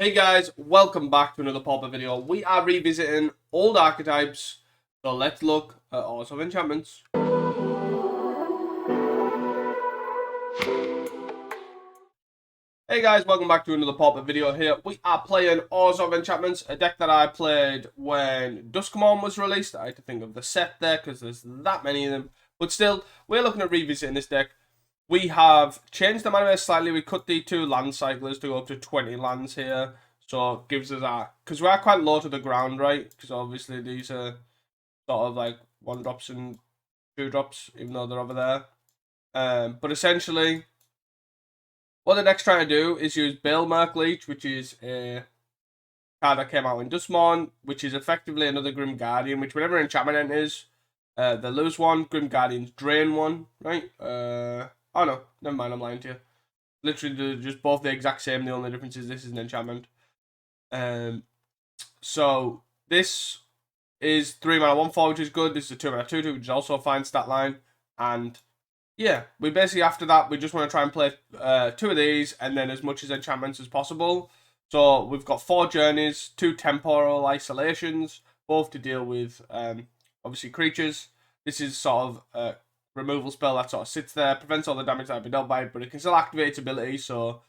Hey guys, welcome back to another pauper video. We are revisiting old archetypes, so let's look at Ores of Enchantments. Hey guys, welcome back to another pauper video here. We are playing Ores of Enchantments, a deck that I played when Duskmon was released. I had to think of the set there because there's that many of them. But still, we're looking at revisiting this deck. We have changed the mana slightly. We cut the 2 land cyclers to go up to 20 lands here. So it gives us that, because we are quite low to the ground, right? Because obviously these are sort of like 1-drops and 2-drops, even though they're over there. But essentially, what the deck's trying to do is use Bale Merkleech, which is a card that came out in Duskmon, which is effectively another Grim Guardian, which whenever enchantment enters, they lose 1, Grim Guardians drain 1, right? Oh no, never mind, I'm lying to you. Literally, they're just both the exact same, the only difference is this is an enchantment. So this is 3 mana 1/4, which is good. This is a 2 mana 2/2, which is also a fine stat line. And yeah, we basically after that we just want to try and play 2 of these and then as much as enchantments as possible. So we've got 4 journeys, 2 temporal isolations, both to deal with obviously creatures. This is sort of a removal spell that sort of sits there, prevents all the damage that I've been dealt by, but it can still activate its ability. So,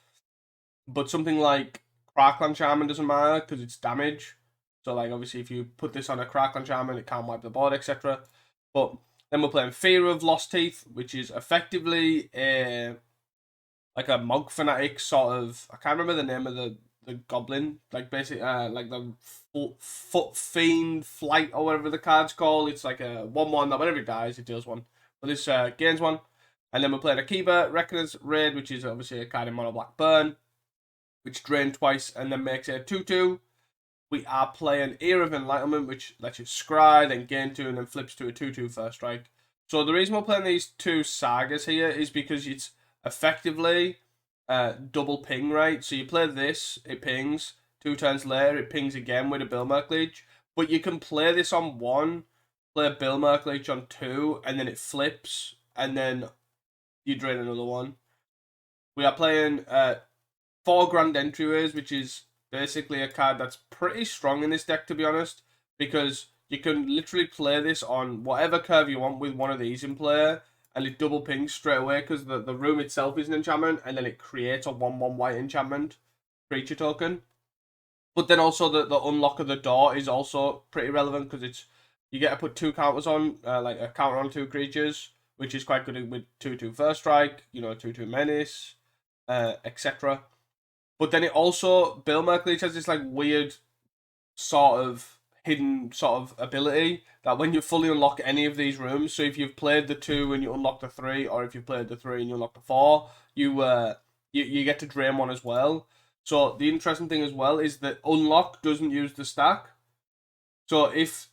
but something like Crackland Shaman doesn't matter because it's damage. So, like, obviously, if you put this on a Crackland Shaman, it can't wipe the board, etc. But then we're playing Fear of Lost Teeth, which is effectively like a Monk Fanatic sort of. I can't remember the name of the goblin. Like, basically, like the Foot Fiend Flight or whatever the card's called. It's like a 1/1 that whenever it dies, it deals 1. But this gains 1. And then we're playing Akiba Reckoner's Raid, which is obviously a card in Mono Black Burn, which drains twice and then makes it a 2/2. We are playing Ear of Enlightenment, which lets you scry, then gain 2, and then flips to a 2/2 first strike. So the reason we're playing these 2 sagas here is because it's effectively double ping, right? So you play this, it pings. 2 turns later, it pings again with a Bale Merkleech. But you can play this on 1, play a Bale Merkleech on 2, and then it flips, and then you drain another 1. We are playing 4 Grand Entryways, which is basically a card that's pretty strong in this deck, to be honest, because you can literally play this on whatever curve you want with one of these in play, and it double pings straight away because the room itself is an enchantment, and then it creates a 1/1 white enchantment creature token. But then also the unlock of the door is also pretty relevant because it's you get to put 2 counters on, like a counter on 2 creatures, which is quite good with 2/2 first strike, 2/2 menace, etc. But then it also, Bale Merkleech has this like weird sort of hidden sort of ability that when you fully unlock any of these rooms, so if you've played the 2 and you unlock the 3, or if you've played the 3 and you unlock the 4, you get to drain 1 as well. So the interesting thing as well is that unlock doesn't use the stack. So if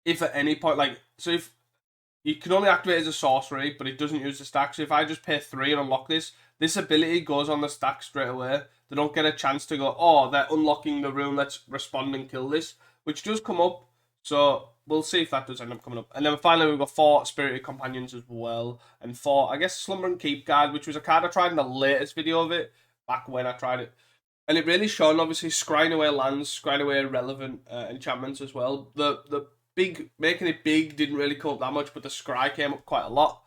at any point, like, so if you can only activate as a sorcery, but it doesn't use the stack. So if I just pay 3 and unlock this ability goes on the stack straight away. They don't get a chance to go, oh, they're unlocking the room, let's respond and kill this, which does come up. So we'll see if that does end up coming up. And then finally we've got 4 Spirited Companions as well. And 4, I guess, Slumber and Keep card, which was a card I tried in the latest video of it, back when I tried it. And it really shone, obviously, scrying away lands, scrying away relevant enchantments as well. The big, making it big didn't really come up that much, but the scry came up quite a lot.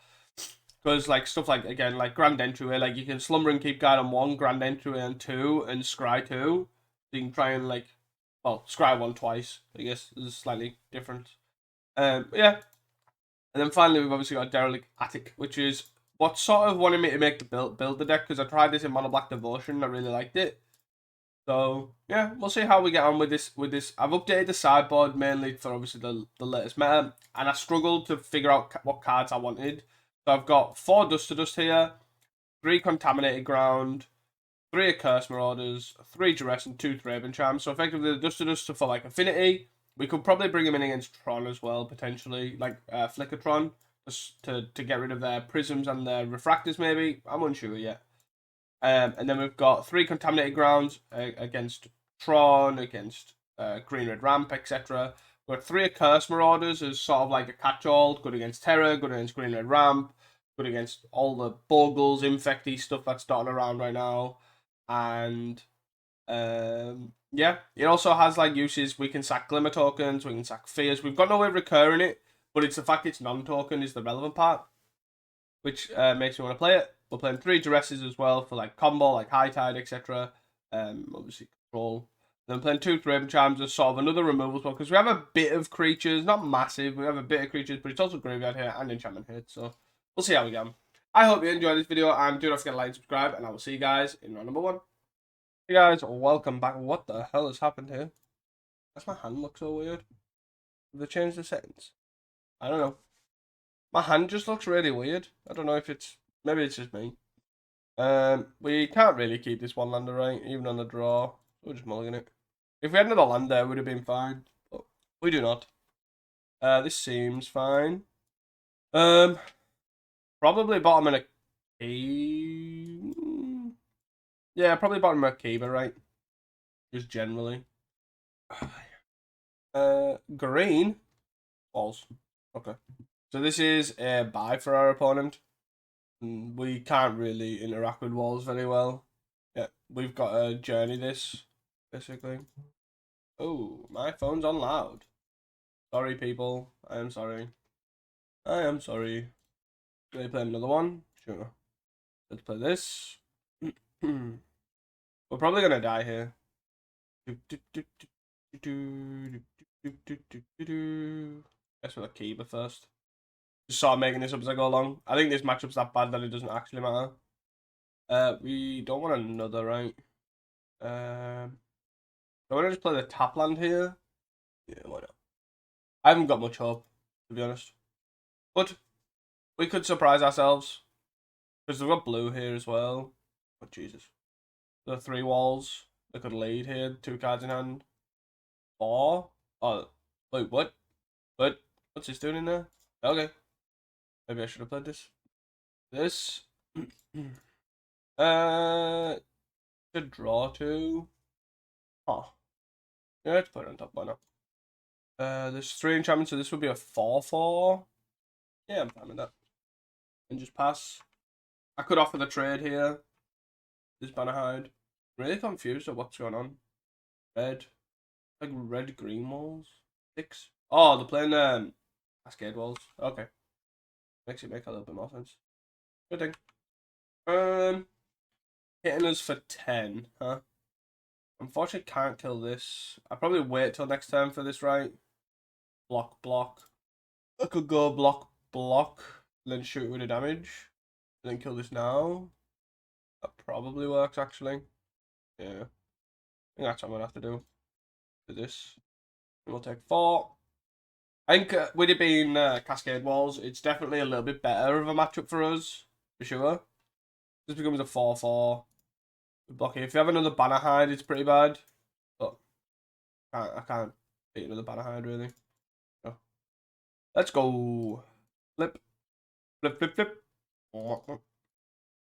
Because, like, stuff like, again, like Grand Entryway, like, you can Slumber and Keep guard on 1, Grand Entryway on 2, and Scry 2. So you can try and, like, well, Scry 1 twice, I guess, is slightly different. Yeah. And then finally, we've obviously got Derelict Attic, which is what sort of wanted me to make the build the deck, because I tried this in Mono Black Devotion, I really liked it. So, yeah, we'll see how we get on with this. I've updated the sideboard mainly for, obviously, the latest meta, and I struggled to figure out what cards I wanted. So I've got 4 Dust to Dust here, 3 Contaminated Ground, 3 Accursed Marauders, 3 Duress, and 2 Thraben Charms. So effectively, the Dust to Dust for like Affinity. We could probably bring them in against Tron as well, potentially, like Flickertron, just to get rid of their Prisms and their Refractors, maybe. I'm unsure yet. And then we've got 3 Contaminated Grounds against Tron, against Green Red Ramp, etc. We've got 3 Accursed Marauders as sort of like a catch-all, good against Terror, good against Green Red Ramp, good against all the Bogles, Infecty stuff that's dotting around right now. And Yeah, it also has like uses. We can sack glimmer tokens, we can sack fears. We've got no way of recurring it, but it's the fact it's non-token is the relevant part, which makes me want to play it. We're playing 3 duresses as well for like combo, like high tide, etc. Obviously control. Then playing 2 Raven Charms as sort of another removal spell because we have a bit of creatures, not massive. We have a bit of creatures, but it's also graveyard here and enchantment here. So we'll see how we go. I hope you enjoyed this video and do not forget to like and subscribe, and I will see you guys in round number 1. Hey guys, welcome back. What the hell has happened here? Does my hand look so weird? Have they changed the settings? I don't know. My hand just looks really weird. I don't know if it's... Maybe it's just me. We can't really keep this one lander, right? Even on the draw. We're just mulligan it. If we had another land there, it would have been fine. But we do not. This seems fine. Probably bottom in a key. Yeah, probably bottom of a Kiva, right? Just generally. Green. Balls. Okay. So this is a buy for our opponent. We can't really interact with walls very well. Yeah, we've got to journey this, basically. Oh, my phone's on loud. Sorry, people. I am sorry. I am sorry. Can I play another one? Sure. Let's play this. We're probably going to die here. Guess with a Kiba first. Just start making this up as I go along. I think this matchup's that bad that it doesn't actually matter. We don't want another, right? I want to just play the tap land here. Yeah, why not? I haven't got much hope, to be honest. But we could surprise ourselves. Because they've got blue here as well. Oh, Jesus. The 3 walls. They could lead here. 2 cards in hand. 4. Oh, wait, what? What? What's this doing in there? Okay. Maybe I should have played this. This. Should draw 2. Huh. Yeah, let's put it on top, why not? There's 3 enchantments, so this would be a 4/4. Yeah, I'm fine with that. And just pass. I could offer the trade here. This banner hide. I'm really confused at what's going on. Red. Like red green walls. 6. Oh, they're playing cascade walls. Okay. Makes it make a little bit more sense. Good thing. Hitting us for 10, huh? Unfortunately can't kill this. I'll probably wait till next turn for this, right? Block. I could go block, then shoot with the damage. And then kill this now. That probably works, actually. Yeah. I think that's what I'm going to have to do. Do this. And we'll take 4. I think with it being Cascade Walls, it's definitely a little bit better of a matchup for us. For sure. This becomes a 4/4. Blocking. If you have another Banner Hide, it's pretty bad. But I can't beat another Banner Hide, really. So, let's go. Flip. Play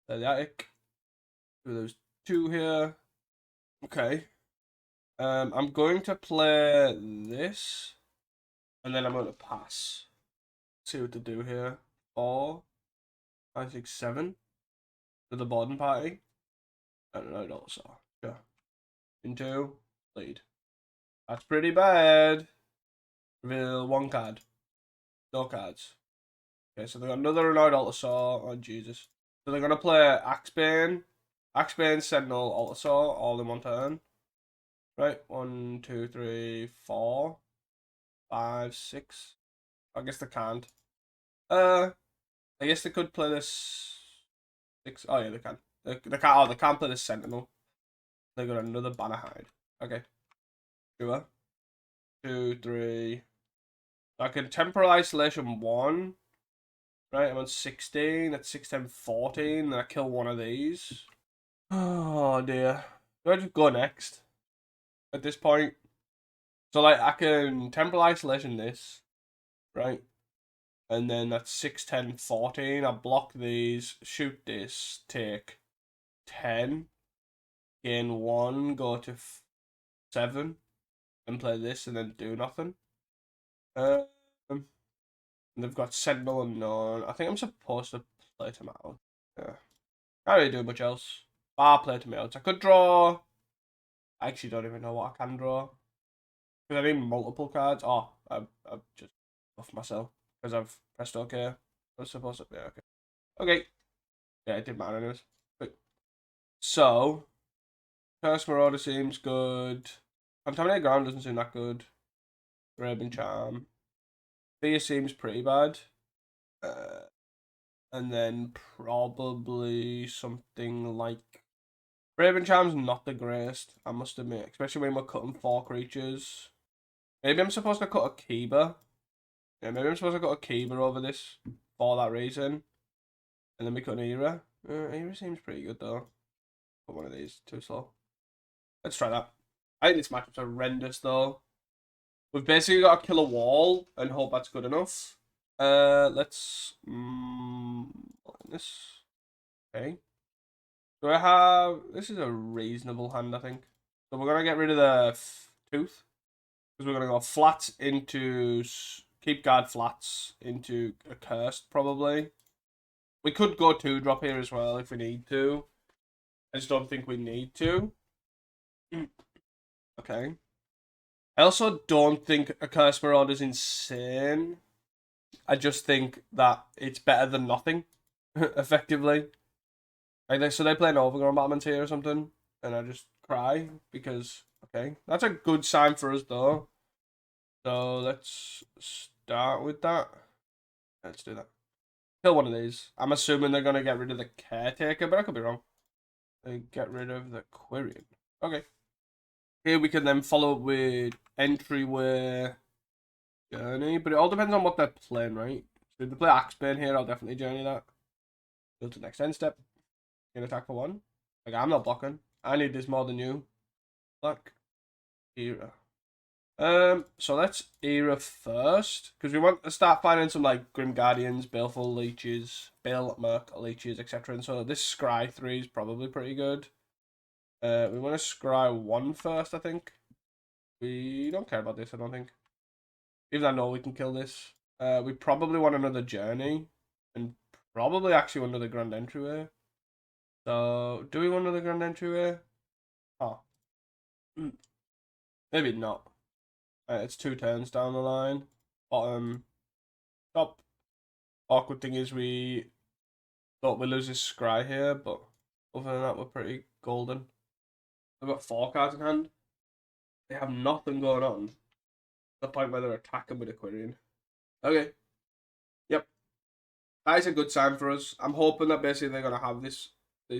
the attic. Do those 2 here. Okay. I'm going to play this. And then I'm going to pass. See what to do here. 4, 5, 6, 7. To the bottom party. I don't know, also. Yeah. Into lead. That's pretty bad. Reveal 1 card. No cards. Okay, so they got another Annoyed Altasaur. Oh, Jesus. So they're going to play Axebane, Sentinel, Altasaur, all in 1 turn. Right, 1, 2, 3, 4, 5, 6. I guess they can't. I guess they could play this 6. Oh, yeah, they can. They can't. Oh, they can't play this Sentinel. They got another Banner Hide. Okay. Sure. 2, 3. I can Temporal Isolation 1. Right, I'm on 16. That's 6, 10, 14. Then I kill one of these. Oh dear. Do I just go next? At this point? So like I can Temporal Isolation this. Right? And then that's 6, 10, 14. I block these, shoot this, take 10. Gain 1, go to 7. And play this and then do nothing. They've got Sentinel and None. I think I'm supposed to play them out. Yeah. Can't really do much else. Bar play them out. I could draw I actually don't even know what I can draw. Because I need multiple cards. Oh, I've just buffed myself because I've pressed OK. I was supposed to. Yeah, okay. Okay. Yeah, it didn't matter anyways. But, so, Curse Marauder seems good. Contaminated Ground doesn't seem that good. Raven Charm. Fear seems pretty bad. And then probably something like Raven Charm's not the greatest, I must admit, especially when we're cutting 4 creatures. Maybe I'm supposed to cut a Kiba. Yeah, maybe I'm supposed to cut a Kiba over this for that reason. And then we cut an Era. Era seems pretty good though. Put one of these, too slow. Let's try that. I think this matchup's horrendous though. We've basically got to kill a wall and hope that's good enough. Let's this. Okay. Do I have? This is a reasonable hand, I think. So we're gonna get rid of the tooth because we're gonna go flats into keep guard flats into a cursed probably. We could go 2-drop here as well if we need to. I just don't think we need to. Okay. I also don't think a Curse Marauder is insane. I just think that it's better than nothing, effectively. Like so they play an Overgrown Battlement here or something, and I just cry because, okay. That's a good sign for us, though. So let's start with that. Let's do that. Kill one of these. I'm assuming they're going to get rid of the Caretaker, but I could be wrong. They get rid of the Quirion. Okay. Here we can then follow up with Entryway Journey, but it all depends on what they're playing, right? So if they play Axebane here, I'll definitely Journey that. Go to the next end step. Get attack for 1. Like, I'm not blocking. I need this more than you. Black. Era. So let's Era first, because we want to start finding some, like, Grim Guardians, Baleful Leeches, Bale Merc Leeches, etc. And so this Scry 3 is probably pretty good. We want to Scry 1 first, I think. We don't care about this, I don't think. Even though I know we can kill this. We probably want another Journey, and probably actually another Grand Entryway. So, do we want another Grand Entryway? Oh. Maybe not. It's 2 turns down the line. Bottom. Top. Awkward thing is we thought we lose this Scry here, but other than that, we're pretty golden. They've got 4 cards in hand. They have nothing going on. To the point where they're attacking with a Quirion. Okay. Yep. That is a good sign for us. I'm hoping that basically they're going to have these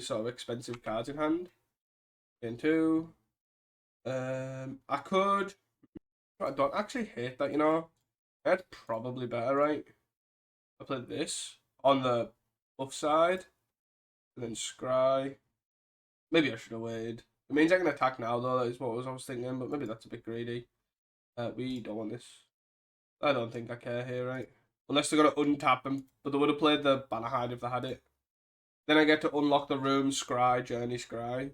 sort of expensive cards in hand. In 2. I could. I don't actually hate that, you know. That's probably better, right? I played this on the buff side, and then Scry. Maybe I should have waited. It means I can attack now, though. That is what I was thinking, but maybe that's a bit greedy. We don't want this. I don't think I care here, right? Unless they're going to untap them, but they would have played the Banner Hide if they had it. Then I get to unlock the room, Scry, Journey, Scry.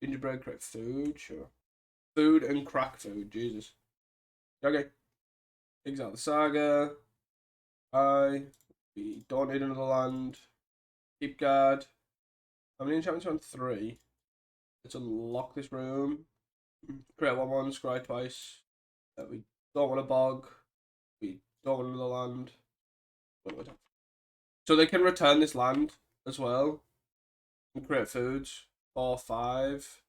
Gingerbread, create food, sure. Food and crack food, Jesus. Okay. Exile the Saga. We don't need another land. Keep guard. How many enchantments on 3? Let's unlock this room. Create 1/1, scry twice. We don't want a bog. We don't want another land. So they can return this land as well. And create foods. 4, 5.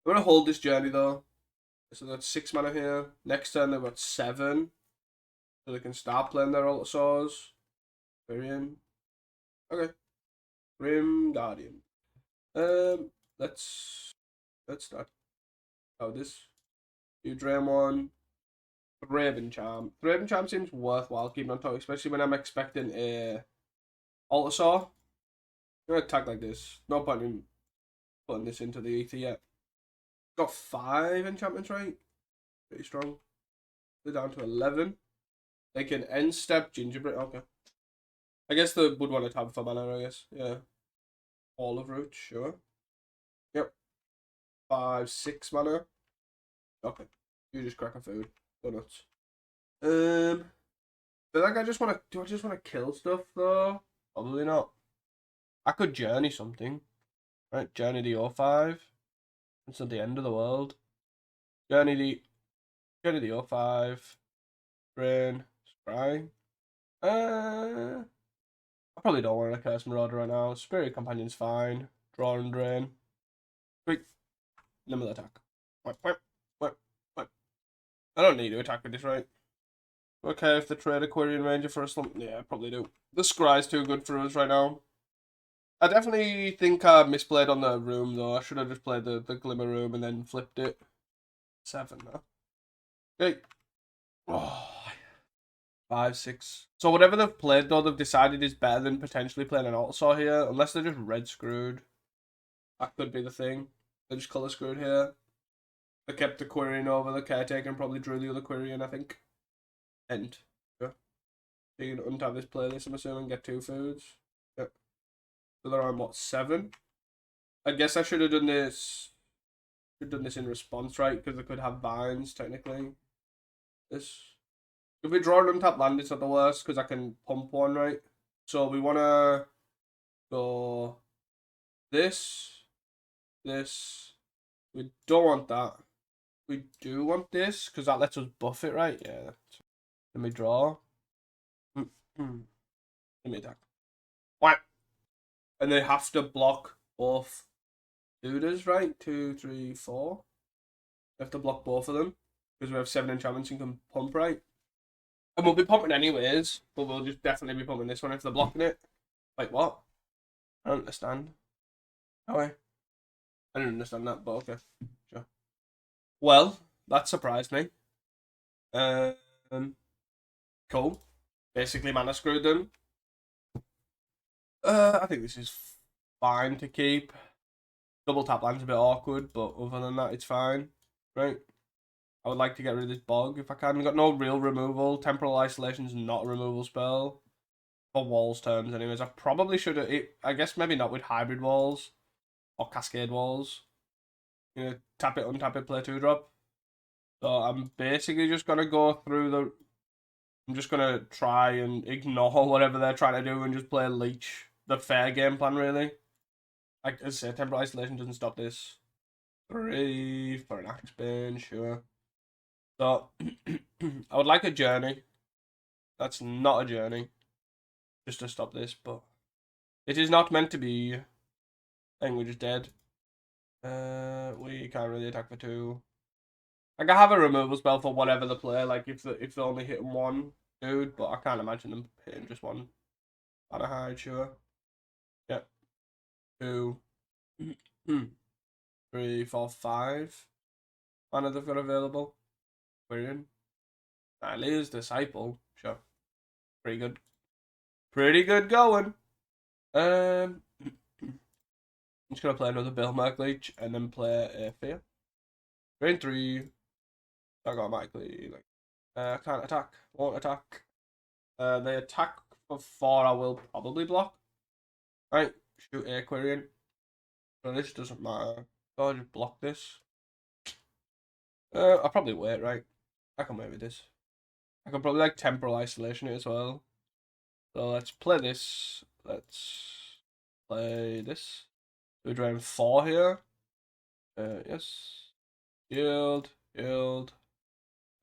I'm going to hold this journey though. So that's 6 mana here. Next turn they've got 7. So they can start playing their Allosaurs. Quirion. Okay. Grim Guardian. Let's start. Oh, this. You drain 1. Raven Charm. Raven Charm seems worthwhile keeping on top, especially when I'm expecting a Allosaur. I'm gonna attack like this. No point in putting this into the ether yet. Got 5 enchantments, right? Pretty strong. They're down to 11. They can end step Gingerbread. Okay. I guess they would want to tab for mana, I guess. Yeah. All of Root, sure. Yep. 5, 6 mana. Okay. You just crack a food. Go nuts. But like I just want to. Do I just want to kill stuff though? Probably not. I could journey something. Right, journey the O5. It's not the end of the world. Journey the 05. Drain. Scry. I probably don't want to Curse Marauder right now. Spirit Companion's fine. Draw and drain. Quick. Limit attack. What? I don't need to attack with this, right? Okay, if the trade a Quirion Ranger for a slump, yeah, I probably do. The Scry's too good for us right now. I definitely think I misplayed on the room though. I should have just played the Glimmer room and then flipped it. 7 now. Okay. Oh, 5, 6. So whatever they've played though, they've decided is better than potentially playing an Altasaur here, unless they're just red screwed. That could be the thing. They're just colour screwed here. They kept the Quirion over the Caretaker and probably drew the other Quirion, I think. End. Yeah. You can untap this playlist, I'm assuming, get 2 foods. Yep. So they're on what, 7? I guess I should have done this. Should have done this in response, right? Because they could have vines, technically. This. If we draw an untapped land, it's not the worst because I can pump one, right? So we want to go this. We don't want that. We do want this because that lets us buff it, right? Yeah. Let me draw. Let me attack. What? And they have to block both Dudas, right? 2, 3, 4. We have to block both of them because we have 7 enchantments and can pump, right? And we'll be pumping anyways, but we'll just definitely be pumping this one if they're blocking it. Like what? I don't understand. Oh, I didn't understand that, but okay. Sure. Well, that surprised me. Cool. Basically mana screwed them. I think this is fine to keep. Double tap land's a bit awkward, but other than that, it's fine. Right? I would like to get rid of this bog if I can. We've got no real removal. Temporal Isolation's not a removal spell. For walls terms, anyways. I probably should have... I guess maybe not with hybrid walls. Or cascade walls. You know, tap it, untap it, play 2-drop. So I'm basically just going to go through the... I'm just going to try and ignore whatever they're trying to do and just play Leech. The fair game plan, really. Like I say, Temporal Isolation doesn't stop this. 3 for an Axebane, sure. So, I would like a journey. That's not a journey. Just to stop this, but it is not meant to be. I think we're just dead. We can't really attack for 2. Like, I have a removal spell for whatever the play, like if they're only hitting 1 dude, but I can't imagine them hitting just 1. Banner hide, sure. Yep. 2, 3, 4, 5. Mana they've got available. Quirion. Leah's Disciple, sure. Pretty good. Pretty good going. I'm just gonna play another Bill Merc Leech and then play a Fear. Drain 3. That automatically can't attack. Won't attack. They attack for 4. I will probably block. Right, shoot a Quirion. So this doesn't matter. So I'll just block this. I'll probably wait, right? I can wait with this. I can probably like Temporal Isolation it as well. So let's play this. Let's play this. We drain 4 here. Yes. Yield.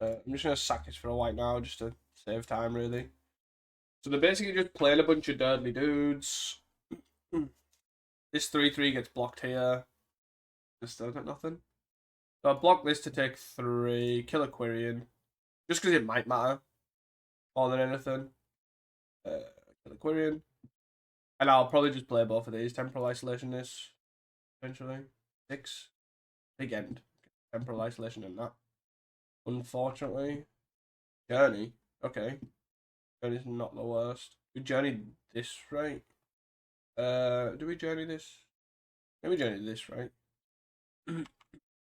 I'm just gonna sack this for a white now, just to save time, really. So they're basically just playing a bunch of dirty dudes. This 3/3 gets blocked here. They still got nothing. So I block this to take 3, kill a Quirion. Just because it might matter. More than anything. Kill a Quirion. And I'll probably just play both of these. Temporal Isolation this. Eventually. 6. Big end. Temporal Isolation and that. Unfortunately. Journey. Okay. Journey's not the worst. We journeyed this, right? Do we journey this? Maybe journey this, right?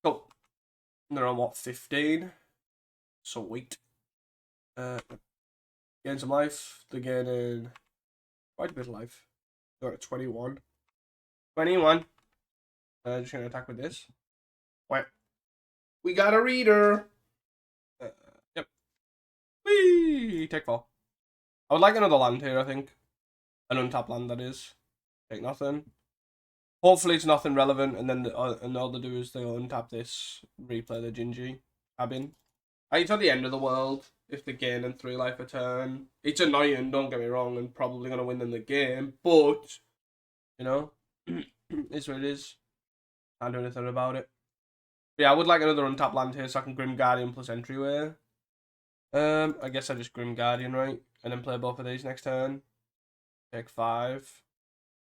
Cool. They're on what, 15? Sweet. Gain some life. They're gaining quite a bit of life. They're at 21. 21. Just gonna attack with this. Wait. We got a reader. Yep. Whee! Take 4. I would like another land here, I think. An untapped land, that is. Take nothing. Hopefully it's nothing relevant, and then and all they do is they untap this, replay the Gingy cabin. It's at the end of the world if they gain in 3 life a turn. It's annoying, don't get me wrong, and probably going to win them the game, but, you know, it's what it is. Can't do anything about it. But yeah, I would like another untap land here so I can Grim Guardian plus Entryway. I guess I just Grim Guardian, right? And then play both of these next turn. Take 5.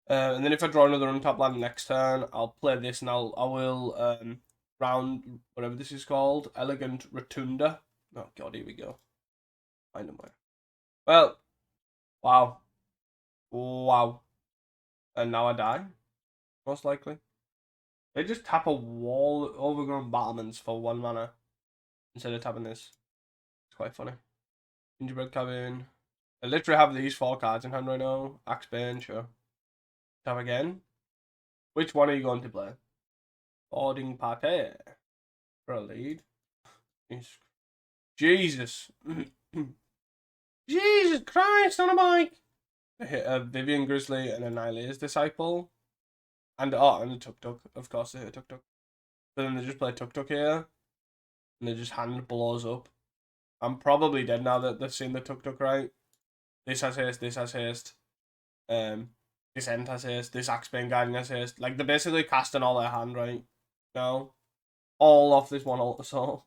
And then if I draw another untap land next turn, I'll play this and I will round whatever this is called, Elegant Rotunda. Oh god, here we go. Find them where. Well, wow, and now I die, most likely. They just tap a wall overgrown battlements for 1 mana instead of tapping this. It's quite funny. Gingerbread Cabin. I literally have these 4 cards in hand right now. Axebane, sure. Tap again. Which one are you going to play? Boarding Party for a lead. Jesus. Jesus Christ on a bike. I hit a Vivian Grizzly and a Nylea's Disciple. And a Tuk Tuk. Of course they hit a Tuk Tuk. But then they just play Tuk Tuk here. And they just hand blows up. I'm probably dead now that they've seen the Tuk Tuk, right? This has haste, this has haste. This End has haste, this Axebane Guardian has haste. Like, they're basically casting all their hand, right? No. All off this one Altar Soul.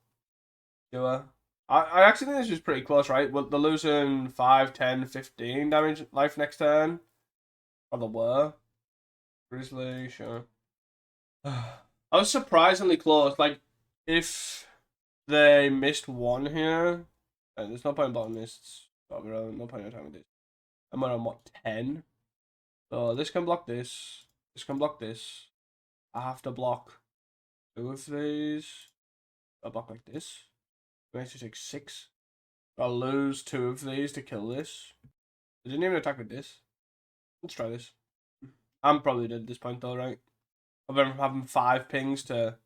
I actually think this is pretty close, right? Well, they're losing 5, 10, 15 damage life next turn. Or they were. Grizzly, sure. I was surprisingly close. Like, if they missed 1 here, and there's no point in blocking this. No point in attacking this. I'm on what, 10? So this can block this. This can block this. I have to block 2 of these. I'll block like this. I actually take 6. I'll lose 2 of these to kill this. I didn't even attack with this. Let's try this. I'm probably dead at this point though, right? I've been having 5 pings to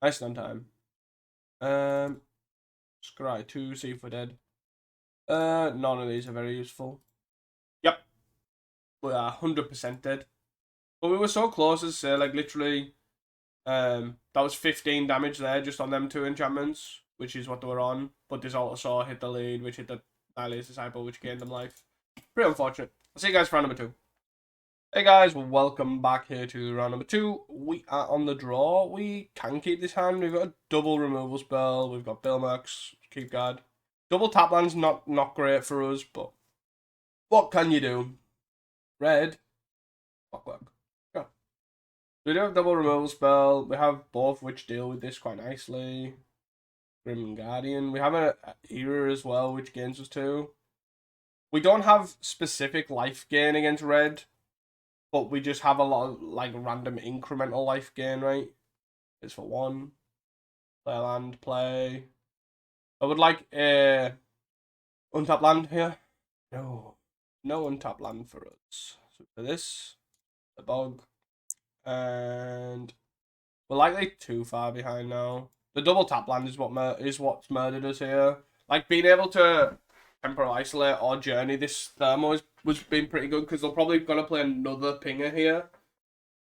nice on time. Scry 2, see if we're dead. None of these are very useful. Yep. We are 100% dead. But we were so close as say, like literally that was 15 damage there just on them 2 enchantments, which is what they were on. But this also hit the lead, which hit the Nylea's Disciple, which gained them life. Pretty unfortunate. I'll see you guys for round number 2. Hey guys, welcome back here to round number 2. We are on the draw. We can keep this hand. We've got a double removal spell. We've got Bilmax, keep guard. Double tap land's not great for us, but what can you do? Red. Clockwork. Go. We do have double removal spell. We have both which deal with this quite nicely. Grim Guardian. We have an Era as well, which gains us 2. We don't have specific life gain against red, but we just have a lot of like random incremental life gain, right? It's for 1. Play land, play. I would like a untap land here. No untap land for us. So for this, the bog, and we're likely too far behind now. The double tap land is what's murdered us here. Like being able to temporal isolate or journey this thermo was been pretty good because they're probably gonna play another pinger here.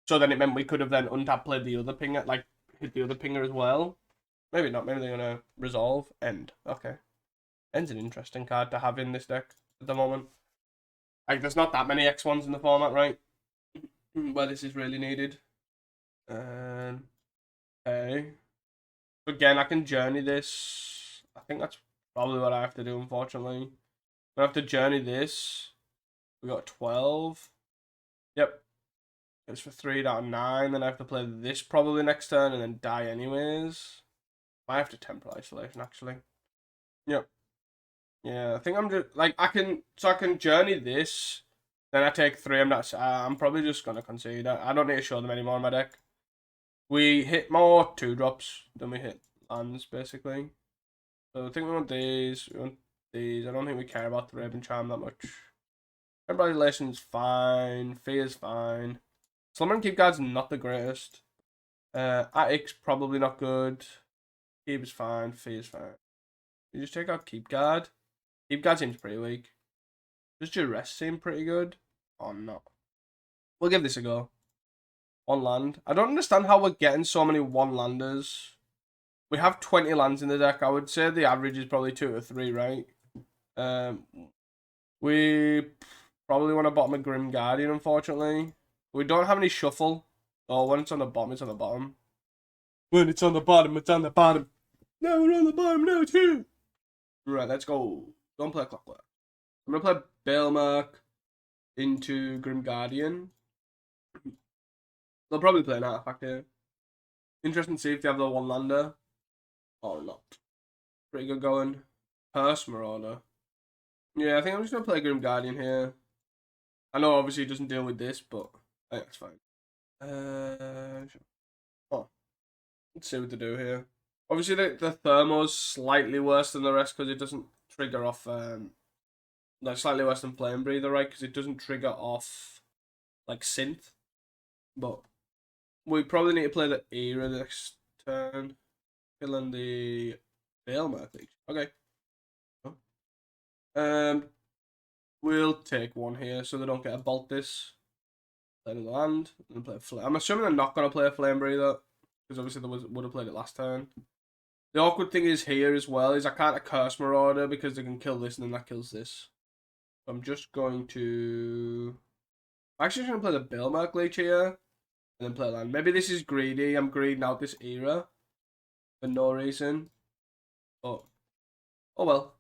So then it meant we could have then untap played the other pinger, like hit the other pinger as well. Maybe not. Maybe they're gonna resolve End. Okay, End's an interesting card to have in this deck at the moment. Like, there's not that many X1s in the format, right? Where this is really needed. Okay. Again, I can journey this. I think that's probably what I have to do, unfortunately. I have to journey this. We got 12. Yep. It's for 3 down 9. Then I have to play this probably next turn and then die anyways. I have to temporal isolation, actually. Yep. Yeah, I think I'm just like I can journey this, then I take 3. I'm probably just gonna concede. I don't need to show them anymore in my deck. We hit more 2-drops than we hit lands, basically. So I think we want these. We want these. I don't think we care about the Raven Charm that much. Temporalization's fine. Fear's fine. Slumber and Keep Guard's not the greatest. Attic's probably not good. Keep is fine. Fear's fine. You just take out Keep Guard. Keep Guard seems pretty weak. Does Duress seem pretty good? Or not? We'll give this a go. 1 land. I don't understand how we're getting so many 1-landers. We have 20 lands in the deck. I would say the average is probably 2 or 3, right? We probably want to bottom a Grim Guardian, unfortunately. We don't have any shuffle. Oh, when it's on the bottom, it's on the bottom. When it's on the bottom, it's on the bottom. Now we're on the bottom, now it's here. Right, let's go. Don't play Clockwork. I'm going to play Bailmark into Grim Guardian. They'll probably play an artifact here. Interesting to see if they have the 1-lander or not. Pretty good going. Curse Marauder. Yeah, I think I'm just going to play Grim Guardian here. I know obviously it doesn't deal with this, but I think that's fine. Oh, let's see what to do here. Obviously the Thermo's slightly worse than the rest because it doesn't trigger off... no, slightly worse than Flame Breather, right? Because it doesn't trigger off, like, Synth. But we probably need to play the Era next turn. Killing the Bailmark. Okay. We'll take 1 here so they don't get a Bolt this. Play the land. And play a Flame. I'm assuming they're not going to play a Flame Breather. Because obviously they would have played it last turn. The awkward thing is here as well is I can't a Curse Marauder because they can kill this and then that kills this. So I'm just going to... I'm actually going to play the Bailmark Leech here. And then play land. Maybe this is greedy. I'm greeding out this Era. For no reason. Oh well.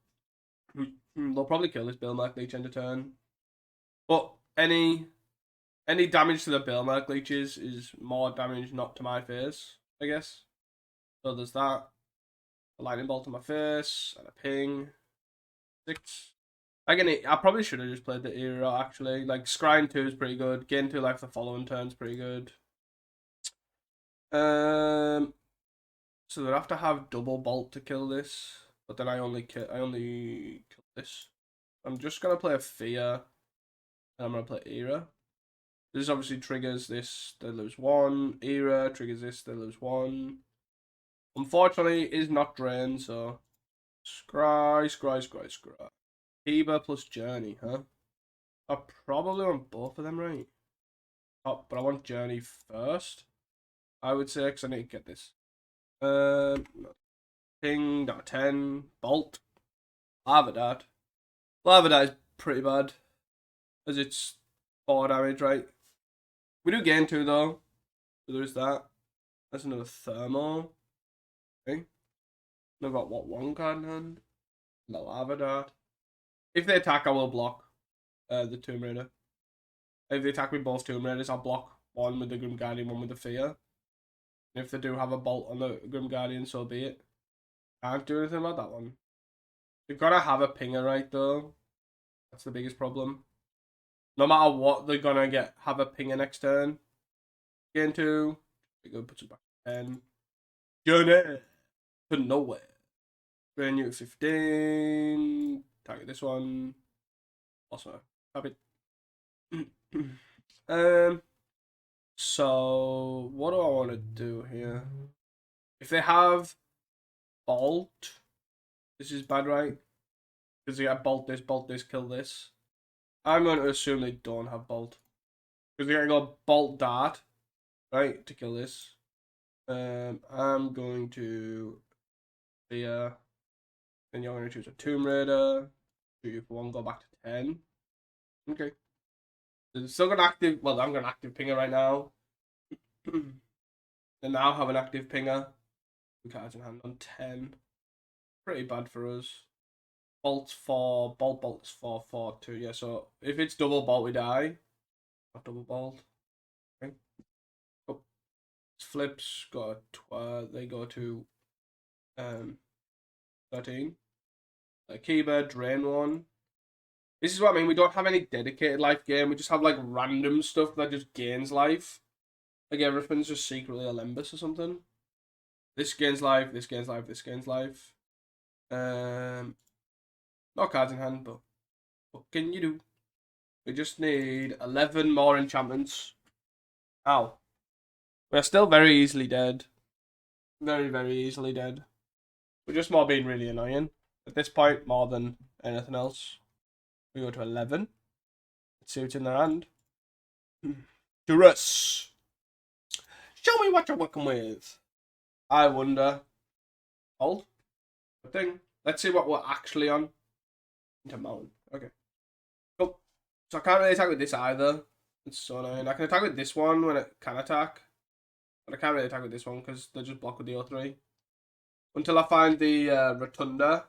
They'll probably kill this Bailmark Leech end of turn. But any damage to the Bailmark Leeches is more damage not to my face, I guess. So there's that. A lightning bolt to my face and a ping. 6. I probably should have just played the Era actually. Like Scrying 2 is pretty good. Gain 2 life the following turn's pretty good. So they'd have to have double bolt to kill this. But then I only kill this. I'm just gonna play a Fear. And I'm gonna play Era. This obviously triggers this, they lose 1. Era triggers this, they lose 1. Unfortunately, it is not drained, so scry. Heber plus Journey, huh? I probably want both of them, right? Oh, but I want Journey first. I would say, because I need to get this. Ping, not 10. Bolt. Lava Dart. Lava Dart is pretty bad. As it's 4 damage, right? We do gain 2 though. So there's that. That's another Thermo. Okay. I've got what, 1 card in hand? The Lava Dart. If they attack, I will block the Tomb Raider. If they attack with both Tomb Raiders, I'll block 1 with the Grim Guardian, 1 with the Fear. And if they do have a bolt on the Grim Guardian, so be it. Can't do anything about that one. They've got to have a pinger, right, though. That's the biggest problem. No matter what, they're going to have a pinger next turn. Gain 2. Go put it back to 10. Journey to nowhere. Brand new 15. Target this one. Also, habit. So what do I want to do here? If they have Bolt, this is bad, right? Because they have Bolt this, kill this. I'm going to assume they don't have Bolt. Because they're going to go Bolt Dart, right, to kill this. I'm going to Fear. Then you're going to choose a Tomb Raider. 2 for 1, go back to 10. Okay. They're still going to active. Well, I'm going to active pinger right now. They now have an active pinger. 2 cards in hand on 10. Pretty bad for us. Bolt's 4. Bolt's 4, 4, 2. Yeah, so if it's double bolt, we die. Not double bolt. Okay. Oh. Flips got 12. They go to 13. Keyboard, drain 1. This is what I mean. We don't have any dedicated life game. We just have like random stuff that just gains life. Like everything's just secretly a Lembus or something. This gains life. This gains life. This gains life. No cards in hand, but what can you do? We just need 11 more enchantments. Ow. We're still very easily dead. Very, very easily dead. We're just more being really annoying. At this point, more than anything else. We go to 11. Let's see what's in their hand. Dangerous. Show me what you're working with. I wonder. Hold. Good thing. Let's see what we're actually on. Into mountain. Okay. Cool. So I can't really attack with this either. It's so annoying. I can attack with this one when it can attack. But I can't really attack with this one because they just block with the O3. Until I find the Rotunda.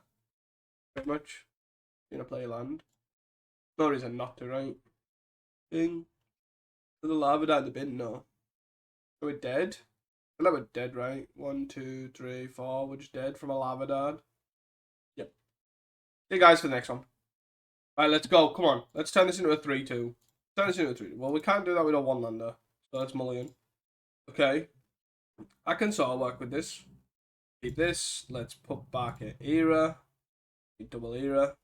Pretty much. Gonna play land. No reason not to, right? Ding. There's a lava down the bin, no. Are we dead? I feel like we're dead, right? 1, 2, 3, 4. We're just dead from a lava dad. Yep. See you guys for the next one. Alright, let's go. Come on. Let's turn this into a 3-2. Turn this into a 3-2. Well, we can't do that with a one lander. So let's mulligan. Okay. I can sort of work with this. Keep this. Let's put back an era. Keep double era.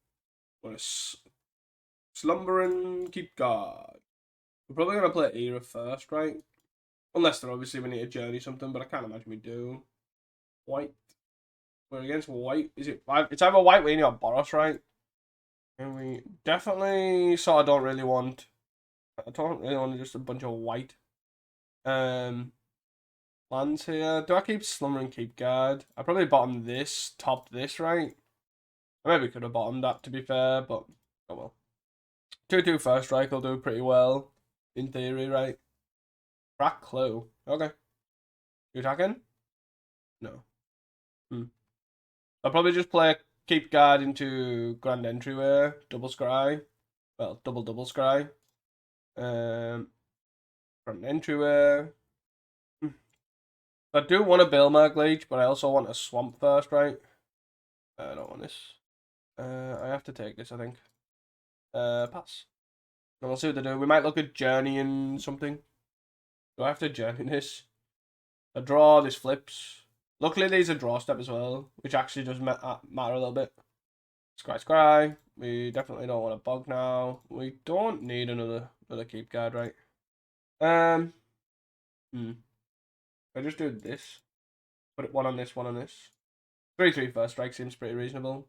Want to slumber and keep guard. We're probably going to play era first, right? Unless they're obviously we need to journey something, but I can't imagine we do. White. We're against white. Is it? It's either white, weenie, or Boros, right? And we definitely sort of don't really want. I don't really want just a bunch of white. Lands here. Do I keep slumber and keep guard? I probably bottom this, top this, right? I maybe could have bottomed that to be fair, but oh well. 2-2 first strike will do pretty well in theory, right? Crack clue. Okay. You attacking? No. I'll probably just play keep guard into grand entryway, double scry. Well, double scry. Grand entryway. I do want a Bilmerg Leech, but I also want a swamp first, right? I don't want this. I have to take this, I think. Pass. And we'll see what they do. We might look at journeying something. Do I have to journey this? I draw, this flips. Luckily, there's a draw step as well, which actually does matter a little bit. Scry. We definitely don't want a bug now. We don't need another keep guard, right? I just do this. Put it one on this, one on this. 3-3 first strike seems pretty reasonable.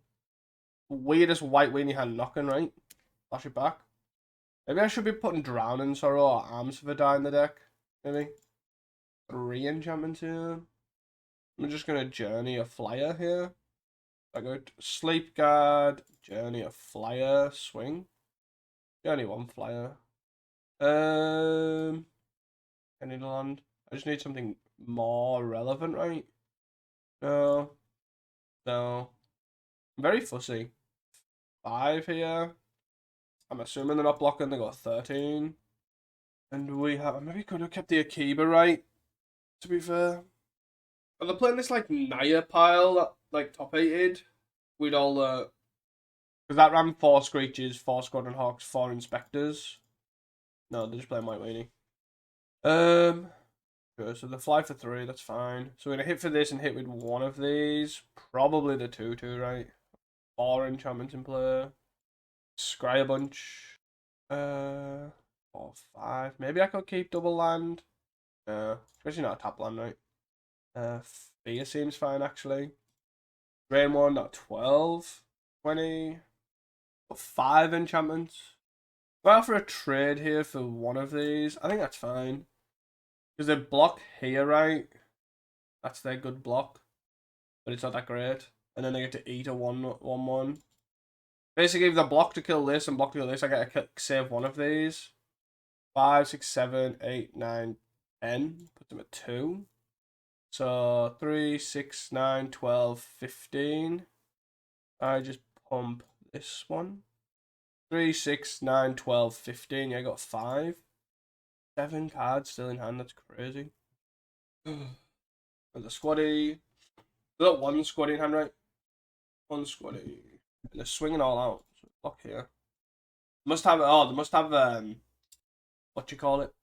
Weirdest white weenie hand knocking, right? Flash it back. Maybe I should be putting Drowning Sorrow or Arms for Die in the deck. Maybe. 3 enchantments here. I'm just gonna journey a flyer here. I go sleep guard, journey a flyer, swing. Journey one flyer. I need a land. I just need something more relevant, right? No. I'm very fussy. 5 here. I'm assuming they're not blocking, they got 13. And we have maybe could have kept the Akiba, right? To be fair. Are they playing this like Naya pile, like top 8'd? With all the. Because that ran 4 Screeches, 4 Squadron Hawks, 4 Inspectors. No, they're just playing White Weenie. Sure, so they fly for 3, that's fine. So we're going to hit for this and hit with one of these. Probably the 2-2, right? 4 enchantments in play. Scry a bunch. 4, 5. Maybe I could keep double land. Especially not a tap land, right? Fear seems fine, actually. Drain 1, not 12. 20. 5 enchantments. Well, offer a trade here for one of these. I think that's fine. Because they block here, right? That's their good block. But it's not that great. And then they get to eat a 1-1. Basically, if they block to kill this and block to kill this, I get to save one of these. 5, 6, 7, 8, 9, 10. Put them at 2. So 3, 6, 9, 12, 15. I just pump this one. 3, 6, 9, 12, 15. Yeah, I got 5. 7 cards still in hand. That's crazy. And the squaddy. They got 1 squaddy in hand, right? 1 squaddy. And they're swinging all out. So block here. Must have. Oh, they must have. What you call it?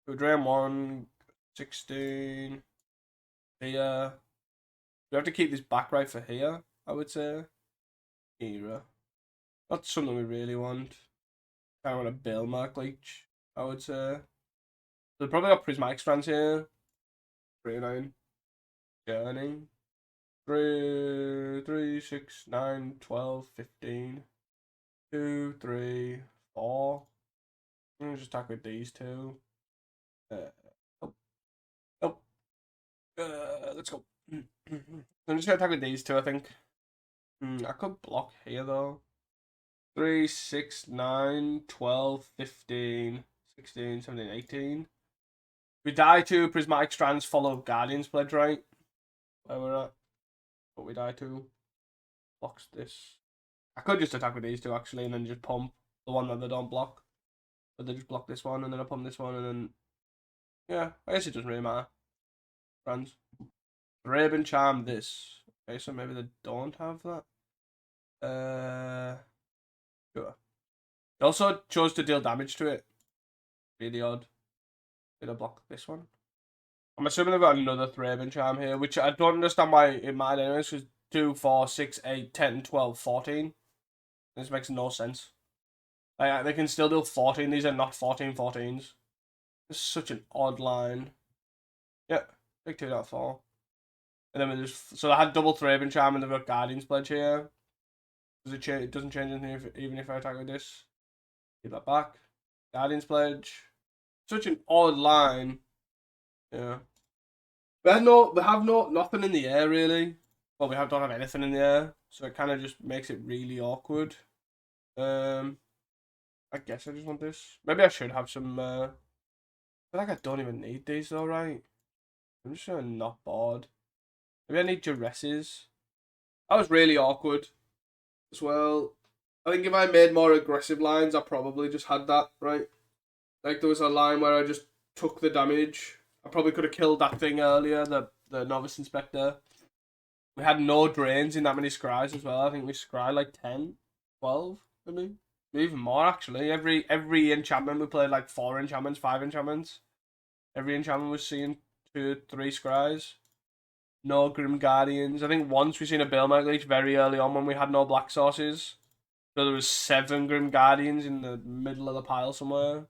So drain 1, 16. Here. We have to keep this back right for here, I would say. Era. That's something we really want. Kind of want a Bilmerg Leech, I would say. So probably got Prismatic Strands here. 39. Journey. 3, 3, 6, 9, 12, 15. 2, 3, 4. I'm gonna just attack with these 2. Oh, oh. Let's go. I'm just gonna attack with these two, I think. I could block here though. 3, 6, 9, 12, 15, 16, 17, 18. We die to Prismatic Strands, follow Guardian's Pledge, right? Where we're at. But we die to. Blocks this. I could just attack with these two actually and then just pump the one that they don't block. But they just block this one and then I pump this one and then. Yeah, I guess it doesn't really matter. Friends. Raven Charm this. Okay, so maybe they don't have that. Sure. They also chose to deal damage to it. Really odd. Did I block this one? I'm assuming they've got another Thraben Charm here, which I don't understand why it mattered anyways, because 2, 4, 6, 8, 10, 12, 14. This makes no sense. Like, they can still do 14. These are not 14 14s. It's such an odd line. Yep. Big 2, not 4. And then we just... So I had double Thraben Charm and they've got Guardian's Pledge here. It doesn't change anything even if I attack with this. Give that back. Guardian's Pledge. Such an odd line. Yeah. We have nothing in the air really. Well, don't have anything in the air, so it kind of just makes it really awkward. I guess I just want this. Maybe I should have some. I feel like I don't even need these though, right? I'm just not bored. Maybe I need Duresses. That was really awkward as well. I think if I made more aggressive lines, I probably just had that, right? Like there was a line where I just took the damage. I probably could have killed that thing earlier, the Novice Inspector. We had no drains in that many scries as well. I think we scry like 10, 12, maybe. Even more actually. Every enchantment we played like 4 enchantments, 5 enchantments. Every enchantment was seeing 2, 3 scries. No Grim Guardians. I think once we seen a Bilmerk Leech very early on when we had no black sources. So there was 7 Grim Guardians in the middle of the pile somewhere.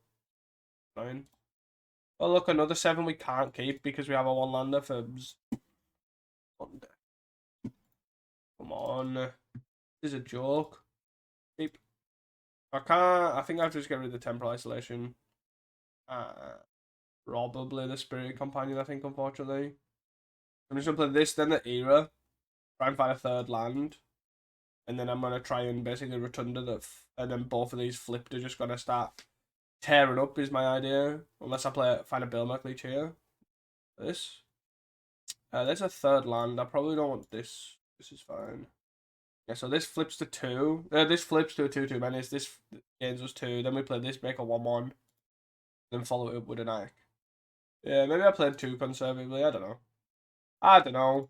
Fine. Oh look, another 7 we can't keep because we have a 1-lander for... Come on. This is a joke. Keep. I can't... I think I have to just get rid of the Temporal Isolation. Probably the Spirit Companion, I think, unfortunately. I'm just going to play this, then the Era. Try and find a 3rd land. And then I'm going to try and basically Rotunda that... And then both of these flipped are just going to start tearing up is my idea. Unless I find a Bilmerk Leech here. This. There's a 3rd land. I probably don't want this. This is fine. Yeah, so this flips to 2. This flips to a 2/2 menace. This gains us 2. Then we play this, make a 1/1. Then follow it up with an Ike. Yeah, maybe I played too conservatively. I don't know.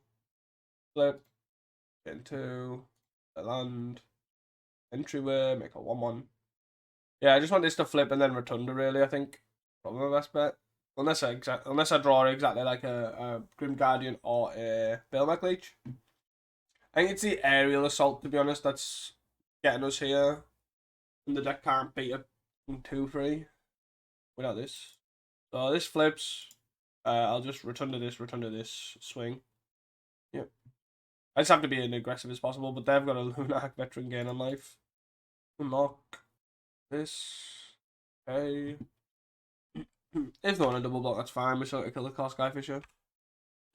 Flip. Into the land. Entryway, make a 1/1. Yeah, I just want this to flip and then Rotunda, really, I think. Probably my best bet. Unless I draw exactly like a Grim Guardian or a Bilmerk Leech. I think it's the Aerial Assault, to be honest, that's getting us here. And the deck can't beat a 2/3 without this. So this flips. I'll just Rotunda this, swing. Yep. I just have to be as aggressive as possible, but they've got a Lunarch Veteran gain on life. Unlock this. Okay. If they want a double block, that's fine. We're still going to kill the cost Skyfisher.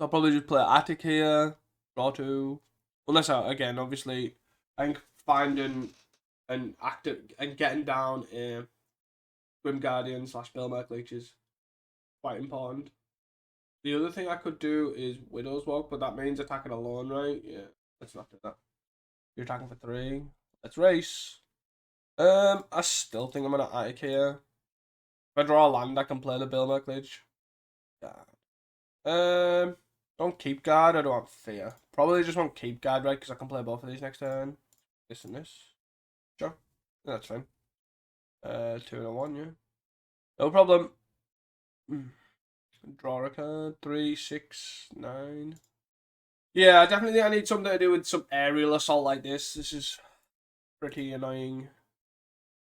I'll probably just play Attic here. Draw 2. Unless again, obviously, I think finding and getting down a Grim Guardian / Bilmerk Leech is quite important. The other thing I could do is Widow's Walk, but that means attacking alone, right? Yeah, let's not do that. You're attacking for 3. Let's race. I still think I'm gonna Attic here. If I draw a land, I can play the Bilmerk Leech. Yeah. Don't keep guard. I don't want fear. Probably just want keep guard, right? Because I can play both of these next turn. This and this. Sure. Yeah, that's fine. 2 and a 1, yeah. No problem. Draw a card. 3, 6, 9. Yeah, definitely I need something to do with some aerial assault like this. This is pretty annoying.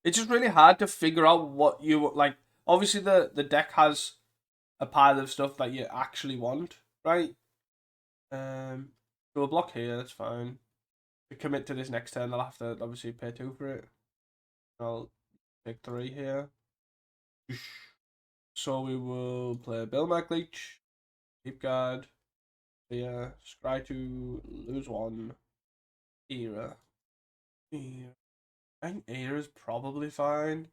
It's just really hard to figure out what you like. Obviously, the deck has a pile of stuff that you actually want, right? So we'll block here. That's fine. To commit to this next turn, I'll have to obviously pay 2 for it. I'll take 3 here. So we will play Billmark Leech, Deep Guard, Fear, Scry 2, lose 1, Era. I think Era is probably fine.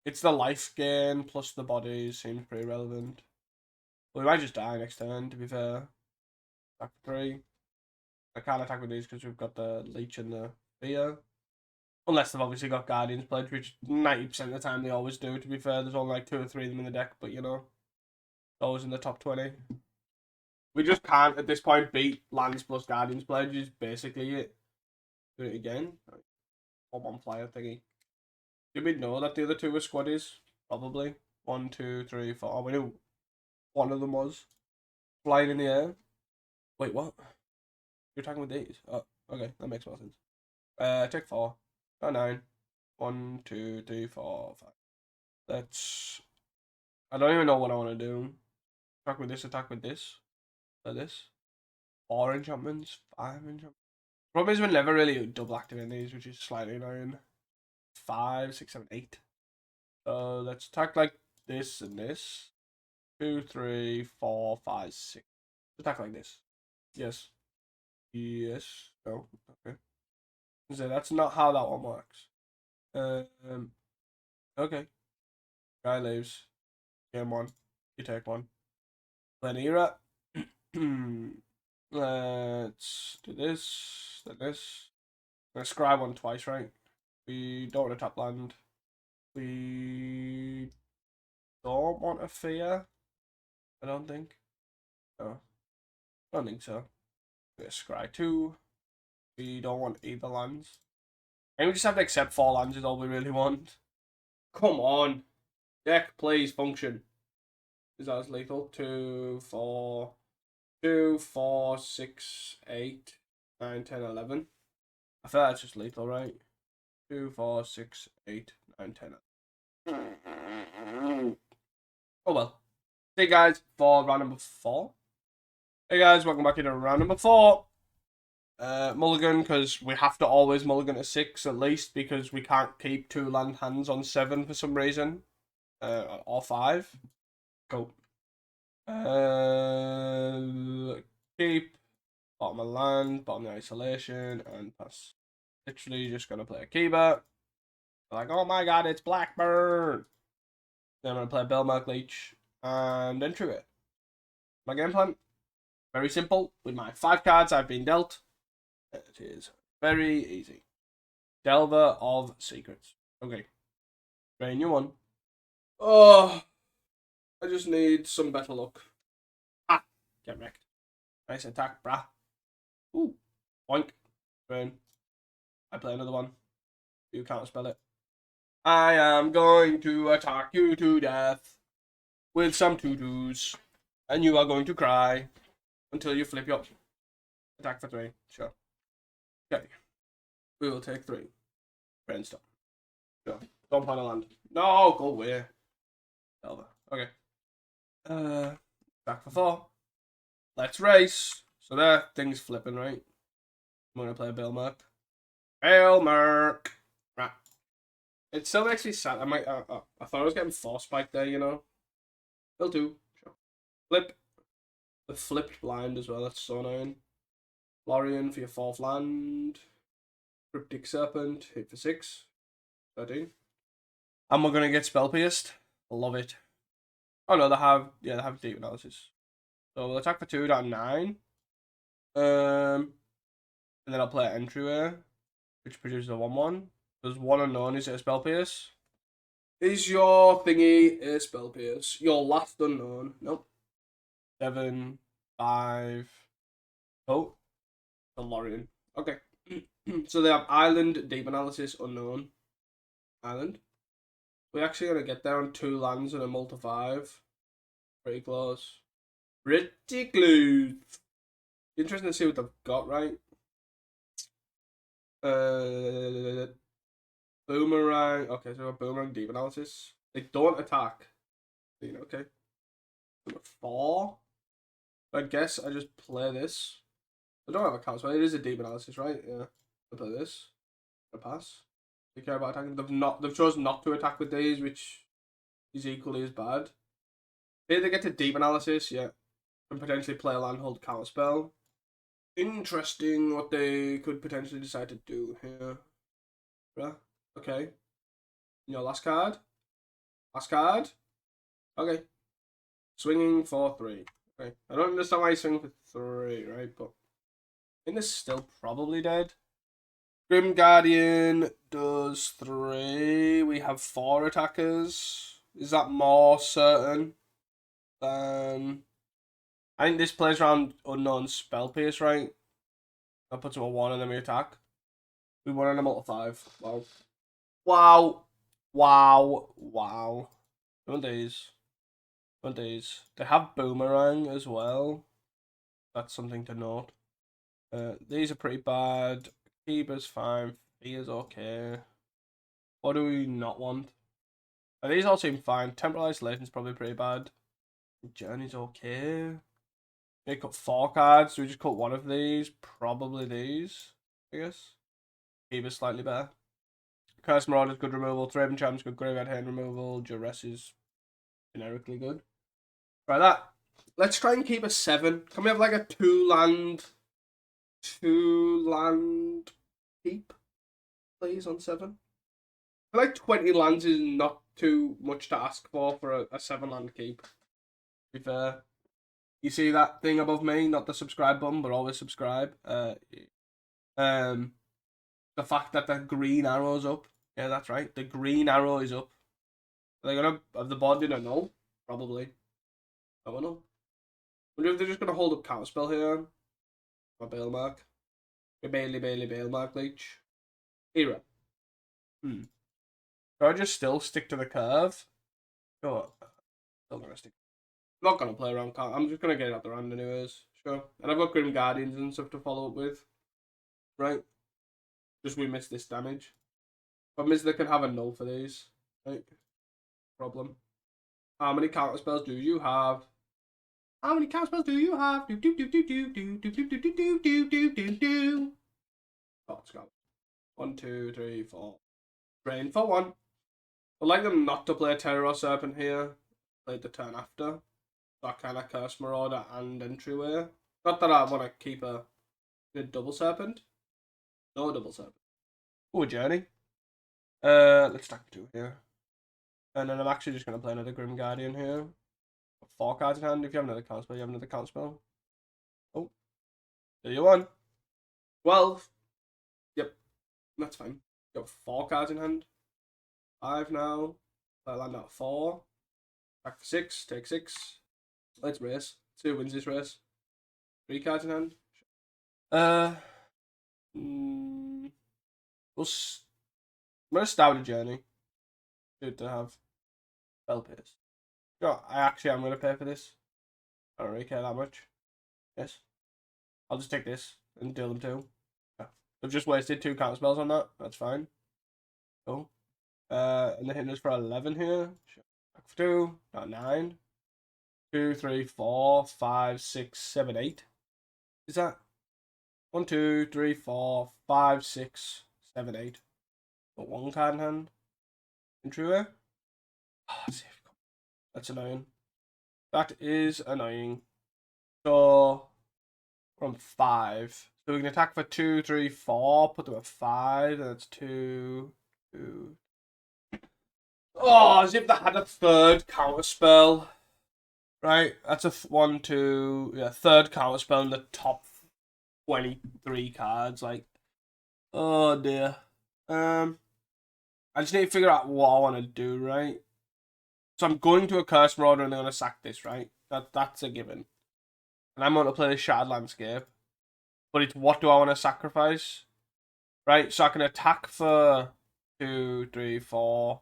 It's the life gain plus the body seems pretty relevant. Well, we might just die next turn, to be fair. Attack for 3. I can't attack with these because we've got the Leech and the Fear. Unless they've obviously got Guardians pledge, which 90% of the time they always do, to be fair. There's only like 2 or 3 of them in the deck, but you know, always in the top 20. We just can't, at this point, beat lands plus Guardians pledge, is basically it. Do it again. One flyer thingy. Did we know that the other 2 were squaddies? Probably. 1, 2, 3, 4. We knew one of them was flying in the air. Wait, what? You're attacking with these? Oh, okay, that makes more sense. Take 4. Oh, 9. 1, 2, 3, 4, 5. That's. I don't even know what I want to do. Attack with this. Like this. 4 enchantments, 5 enchantments. Problem is we're never really double activating these, which is slightly annoying. 5, 6, 7, 8. So let's attack like this and this. 2, 3, 4, 5, 6. Attack like this. Yes. Yes. No. Okay. So that's not how that one works. Okay. Guy leaves. Game 1. You take 1. Planera. Let's do this. Then this. I'm gonna scry 1 twice, right? We don't want a top land. We don't want a fear. I don't think. No. I don't think so. We're gonna scry 2. We don't want either lands. And we just have to accept 4 lands is all we really want. Come on. Deck, please function. Is that as lethal? 2, 4, 2, 4, 6, 8, 9, 10, 11. I feel that's just lethal, right? 2, 4, 6, 8, 9, 10. Oh well. Hey guys, for round number 4. Hey guys, welcome back into round number 4. Mulligan, because we have to always mulligan to 6 at least, because we can't keep 2 land hands on 7 for some reason. Or 5. Go. Keep. Bottom of land, bottom of isolation, and pass. Literally just gonna play a Kiba. Like, oh my god, it's Blackburn! Then I'm gonna play Bellmark Leech, and then trigger it. My game plan, very simple. With my 5 cards I've been dealt, it is very easy. Delver of Secrets. Okay. Drain you 1. Oh, I just need some better luck. Ah, get wrecked. Nice attack, brah. Ooh, boink. Drain. I play another one. You can't spell it. I am going to attack you to death with some tutus, and you are going to cry until you flip your attack for 3. Sure. Okay. We will take 3. Brainstorm. Sure. Don't plan a land. No, go away. Delver. Okay. Back for 4. Let's race. So there, things flipping, right? I'm gonna play Billmark. Billmark. Right. It still makes me sad. I thought I was getting force spike there, you know. Will do. Sure. Flip. The flipped blind as well. That's so annoying. Lorien for your 4th land. Cryptic Serpent. Hit for 6. 13. And we're gonna get spell pierced. Love it. Oh no, they have deep analysis. So we'll attack for 2 down 9. And then I'll play Entryway, which produces a 1/1. There's 1 unknown. Is it a spell pierce? Is your thingy a spell pierce? Your last unknown? Nope. 7, 5. Oh, the Lorien. Okay. So they have Island, Deep Analysis, Unknown. Island. We're actually gonna get down 2 lands and a multi 5. Pretty close. Pretty close. Interesting to see what they've got, right? Boomerang. Okay, so a Boomerang, Deep Analysis. They don't attack. Okay. Number 4. I guess I just play this. I don't have a counter, but it is a Deep Analysis, right? Yeah. I play this. I pass. They care about attacking. They've chosen not to attack with these, which is equally as bad. Here they get to deep analysis, yeah. And potentially play a land hold counterspell. Interesting what they could potentially decide to do here. Yeah, okay. Your last card. Last card. Okay. Swinging for 3. Okay. I don't understand why he's swinging for 3, right? But I think this is still probably dead. Grim Guardian does 3. We have 4 attackers. Is that more certain than... I think this plays around unknown spell pierce, right? That puts him a 1 and then we attack. We won on a multi-5. Wow. Wow. Wow. Wow. One days. One days. They have Boomerang as well. That's something to note. These are pretty bad. Keeper's fine. Fear's okay. What do we not want? These all seem fine. Temporal Isolation's probably pretty bad. Journey's okay. They cut 4 cards, so we just cut one of these. Probably these, I guess. Keeper's slightly better. Curse Marauder's good removal. Thraben Charm's good graveyard hand removal. Duress is generically good. Try that. Let's try and keep a 7. Can we have like a 2-land keep, please, on 7? I feel like 20 lands is not too much to ask for a 7-land keep. To be fair. You see that thing above me? Not the subscribe button, but always subscribe. The fact that the green arrow's up. Yeah, that's right. The green arrow is up. Are they gonna have the board in a null? Probably. I don't know. Wonder if they're just gonna hold up counterspell here. My Balemark. Balemark Leech. Era. Do I just still stick to the curve? Sure. Still gonna stick. I'm not gonna play around. I'm just gonna get it out the round anyways. Sure. And I've got Grim Guardians and stuff to follow up with. Right. Just we miss this damage. Problem is they can have a null for these. Right. Problem. How many counterspells do you have? How many counterspells do you have? Do do do do do do do do do do do do do do. Oh, let's go. 1, 2, 3, 4. Drain for 1. I'd like them not to play Terror Serpent here. Played the turn after. So I kind of Curse Marauder and Entryway. Not that I want to keep a double Serpent. No double Serpent. Oh, a Journey. Let's stack 2 here. And then I'm actually just going to play another Grim Guardian here. 4 cards in hand. If you have another counterspell, you have another counterspell. Oh. There you one. 12. Yep. That's fine. Got 4 cards in hand. 5 now. I land out 4. Back for 6. Take 6. Let's race. 2 wins this race. 3 cards in hand. I'm gonna start with a Journey. Good to have. Spell Pierce. Sure, I am gonna pay for this. I don't really care that much. Yes. I'll just take this and deal them 2. Yeah. I've just wasted 2 counter spells on that. That's fine. Cool. And the hitting us for 11 here. Back for 2. Not 9. 2, 3, 4, 5, 6, 7, 8. Is that 1, 2, 3, 4, 5, 6, 7, 8? Got 1 card in hand. Intruder. That's annoying. That is annoying. So from 5. So we can attack for 2, 3, 4. Put them at 5. That's 2, 2. Oh, as if they had a 3rd counter spell. Right, that's a 1, 2, yeah, 3rd counter spell in the top 23 cards. Like, oh dear. I just need to figure out what I want to do, right? So I'm going to a Curse Marauder and they're going to sack this, right? That's a given. And I'm going to play the Shattered Landscape. But it's what do I want to sacrifice? Right, so I can attack for 2, 3, 4.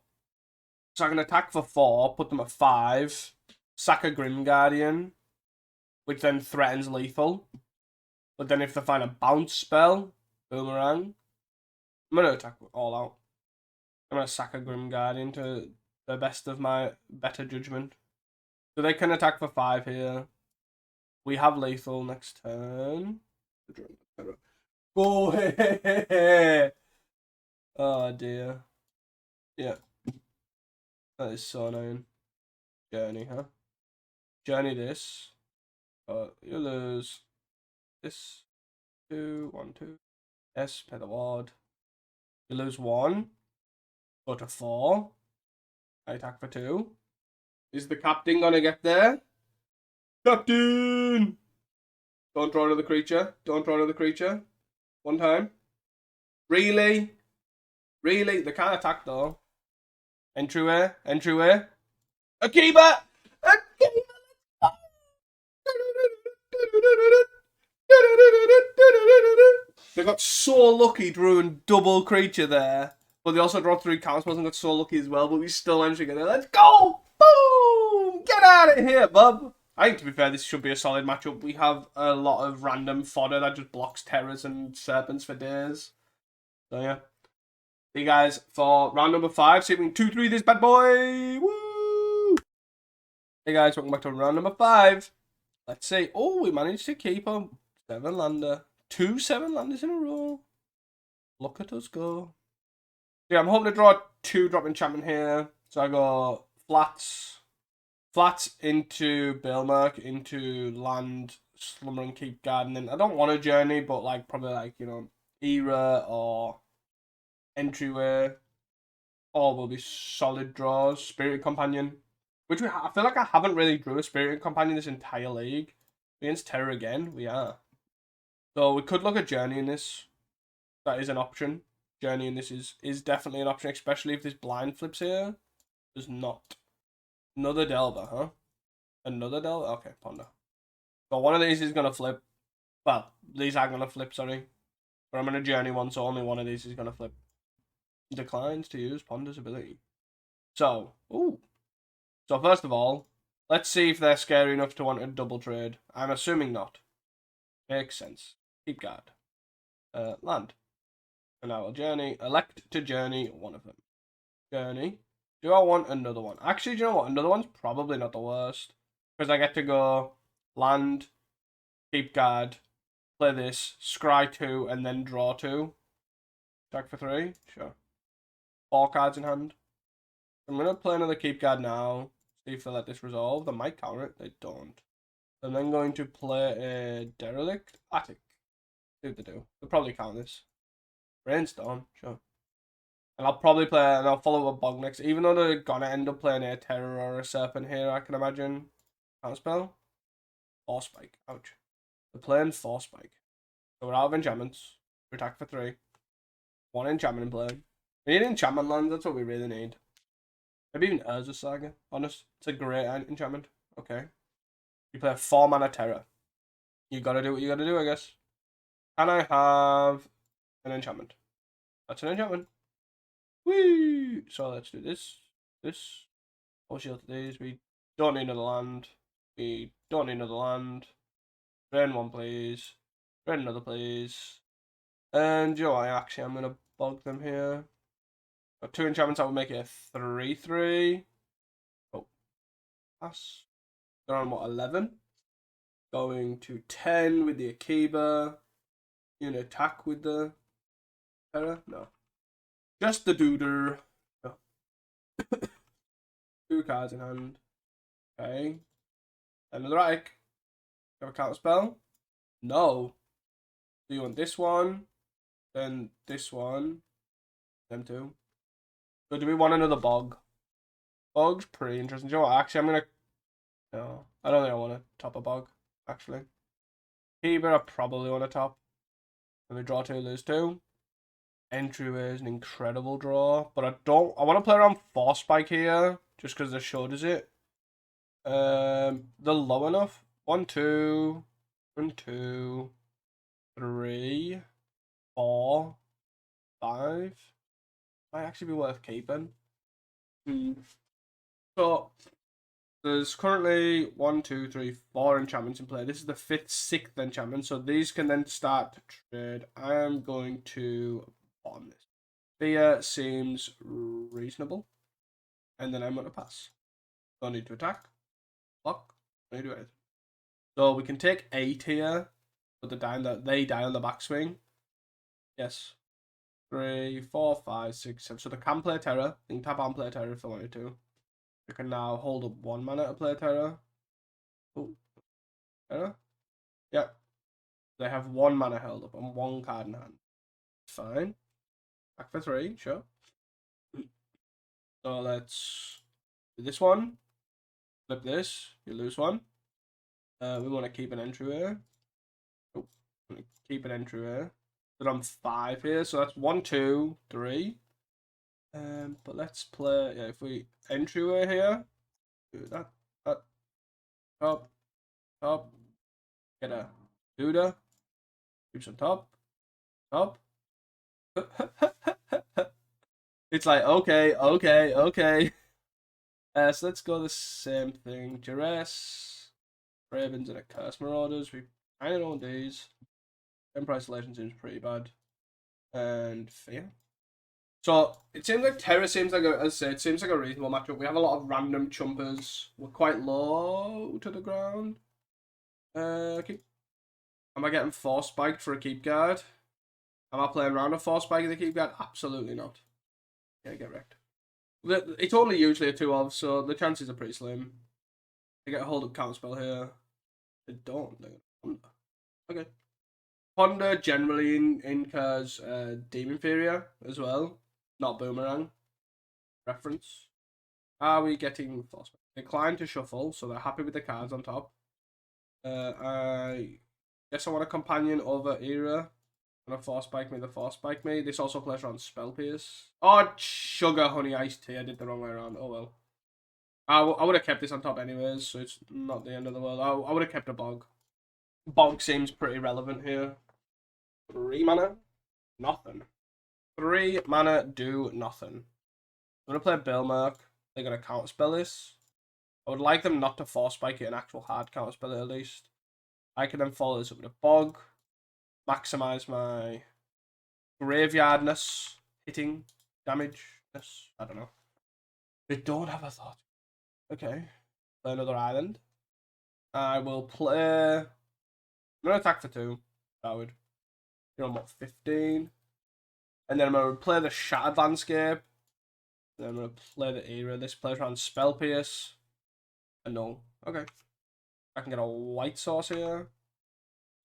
So I can attack for 4, put them at 5. Sack a Grim Guardian, which then threatens lethal. But then if they find a bounce spell, Boomerang, I'm going to attack all out. I'm going to sack a Grim Guardian to the best of my better judgment. So they can attack for 5 here. We have lethal next turn. Go ahead. Oh dear. Yeah. That is so annoying. Journey, huh? journey this. You lose this 2, 1, 2. Yes, pay the ward. You lose 1. Go to 4. I attack for 2. Is the captain gonna get there? Captain! Don't draw another creature. Don't draw another creature. One time. Really? Really? They can't attack though. Entryway. Entryway. A keeper! A keeper! They got so lucky drawing double creature there. But they also draw 3 counter spells and got so lucky as well. But we still managed to get there. Let's go! Boom! Get out of here, bub! I think, to be fair, this should be a solid matchup. We have a lot of random fodder that just blocks terrors and serpents for days. So, yeah. See you guys for round number 5. See if we can 2-3 this bad boy. Woo! Hey guys, welcome back to round number 5. Let's see. Oh, we managed to keep a 7-lander. 2 7-landers in a row. Look at us go. Yeah, I'm hoping to draw a 2-drop enchantment here. So I go flats into Bailmerk, into land, Slumbering Keep Gardening. I don't want a journey, but like probably like, you know, Era or Entryway. All will be solid draws. Spirit Companion, which I feel like I haven't really drew a Spirit Companion this entire league. Against Terror again, we are. So we could look at Journey in this. That is an option. Journey in this is definitely an option, especially if this blind flips here. Does not. Another Delver, huh? Another Delver? Okay, Ponder. So one of these is going to flip. Well, these are going to flip, sorry. But I'm going to Journey one, so only one of these is going to flip. Declines to use Ponder's ability. So, ooh. So first of all, let's see if they're scary enough to want a double trade. I'm assuming not. Makes sense. Keep guard. Land. And I will journey. Elect to journey one of them. Journey. Do I want another one? Actually, do you know what? Another one's probably not the worst. Because I get to go land, keep guard, play this, scry 2, and then draw 2. Attack for 3. Sure. 4 cards in hand. I'm going to play another keep guard now. See if they let this resolve. They might counter it. They don't. I'm then going to play a Derelict Attic. See what they do. They'll probably count this. Brainstorm. Sure. And I'll probably play, and I'll follow a Bog next. Even though they're gonna end up playing a Terror or a Serpent here, I can imagine. Counterspell. Force Spike. Ouch. They're playing Force Spike. So we're out of enchantments. We attack for 3. 1 enchantment in play. We need enchantment lands, that's what we really need. Maybe even Urza Saga. Honest. It's a great enchantment. Okay. You play a 4-mana Terror. You gotta do what you gotta do, I guess. Can I have an enchantment? That's an enchantment. Whee! So let's do this. I'll shield these. We don't need another land. We don't need another land. Drain 1, please. Drain another, please. And you know what? Actually, I'm gonna bog them here. Got 2 enchantments. That would make it a 3/3. Oh, pass. They're on what, 11? Going to 10 with the Akiba. You gonna attack with the Terror? No. Just the Dooder. Oh. 2 cards in hand. Okay. Another Attic. Have a counter spell? No. Do you want this one? Then this one. Them 2. So do we want another Bog? Bog's pretty interesting. Do you know what? Actually, I'm gonna. No. I don't think I want to top a Bog, actually. Heber, I probably want to top. Let me draw 2, lose 2. Entryway is an incredible draw, but I want to play around Force Spike here, just because they're short as it. They're low enough. 1, 2, 1, 2, 3, 4, 5. Might actually be worth keeping. So there's currently 1, 2, 3, 4 enchantments in play. This is the 5th, 6th enchantment, so these can then start to trade. I am going to on this. Fear seems reasonable. And then I'm going to pass. Don't need to attack. Block. Don't need to do anything. So we can take 8 here. But they die on the backswing. Yes. 3, 4, 5, 6, 7. So they can play Terror. They can tap on play Terror if they wanted to. They can now hold up 1 mana to play Terror. Oh, yeah. They have 1 mana held up and 1 card in hand. Fine. Back for 3, sure. So let's do this one. Flip this. You lose 1. We want to keep an entryway. Oh, keep an entryway. But I'm 5 here, so that's 1, 2, 3. But let's play. Yeah, if we entryway here, do that. Top, top. Get a Duda. Keeps on top. It's like okay. So let's go the same thing. Duress, Ravens, and a Curse Marauders. We kind of know these. Empire Isolation seems pretty bad. And Fear. So it seems like Terra seems like as I say, it seems like a reasonable matchup. We have a lot of random chumpers. We're quite low to the ground. Okay. Am I getting Force Spiked for a keep guard? Am I playing around a Force Spike in the keep guard? Absolutely not. Yeah, get wrecked. It's only usually a 2-of, so the chances are pretty slim. They get a hold up counterspell here. They don't. Okay. Ponder generally incurs Demon Inferior as well. Not Boomerang. Reference. Are we getting Force Spike? Decline to shuffle, so they're happy with the cards on top. I guess I want a companion over Era. Gonna Force Spike me, the Force Spike me. This also plays around Spell Pierce. Oh, sugar, honey, iced tea. I did the wrong way around. Oh well. I would have kept this on top anyways, so it's not the end of the world. I would have kept a Bog. Bog seems pretty relevant here. 3 mana? Nothing. 3 mana, do nothing. I'm gonna play Billmark. They're gonna counterspell this. I would like them not to Force Spike it, an actual hard counterspell it at least. I can then follow this up with a Bog. Maximize my graveyardness, hitting, damage-ness. I don't know. They don't have a thought. Okay. Play another island. I will play. I'm gonna attack for 2. Coward. You're on what, 15? And then I'm gonna play the Shattered Landscape. And then I'm gonna play the Era. This plays around Spell Pierce. And no. Okay. I can get a white source here.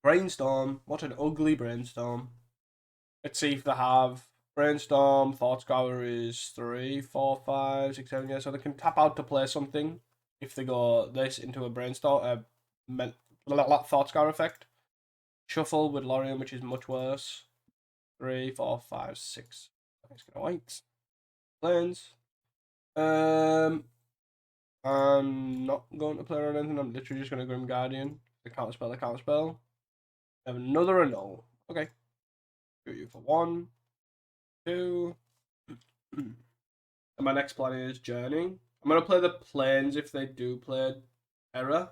Brainstorm. What an ugly brainstorm. Let's see if they have Brainstorm. Thought Scour is 3, 4, 5, 6, 7. Yeah, so they can tap out to play something if they go this into a Brainstorm. Thought Scour effect. Shuffle with Lorien, which is much worse. 3, 4, 5, 6. It's gonna white. Planes. I'm not going to play around anything. I'm literally just gonna Grim Guardian. The counterspell. I have another annul. Okay. Shoot you for 1, 2. And my next plan is Journey. I'm gonna play the planes if they do play Error.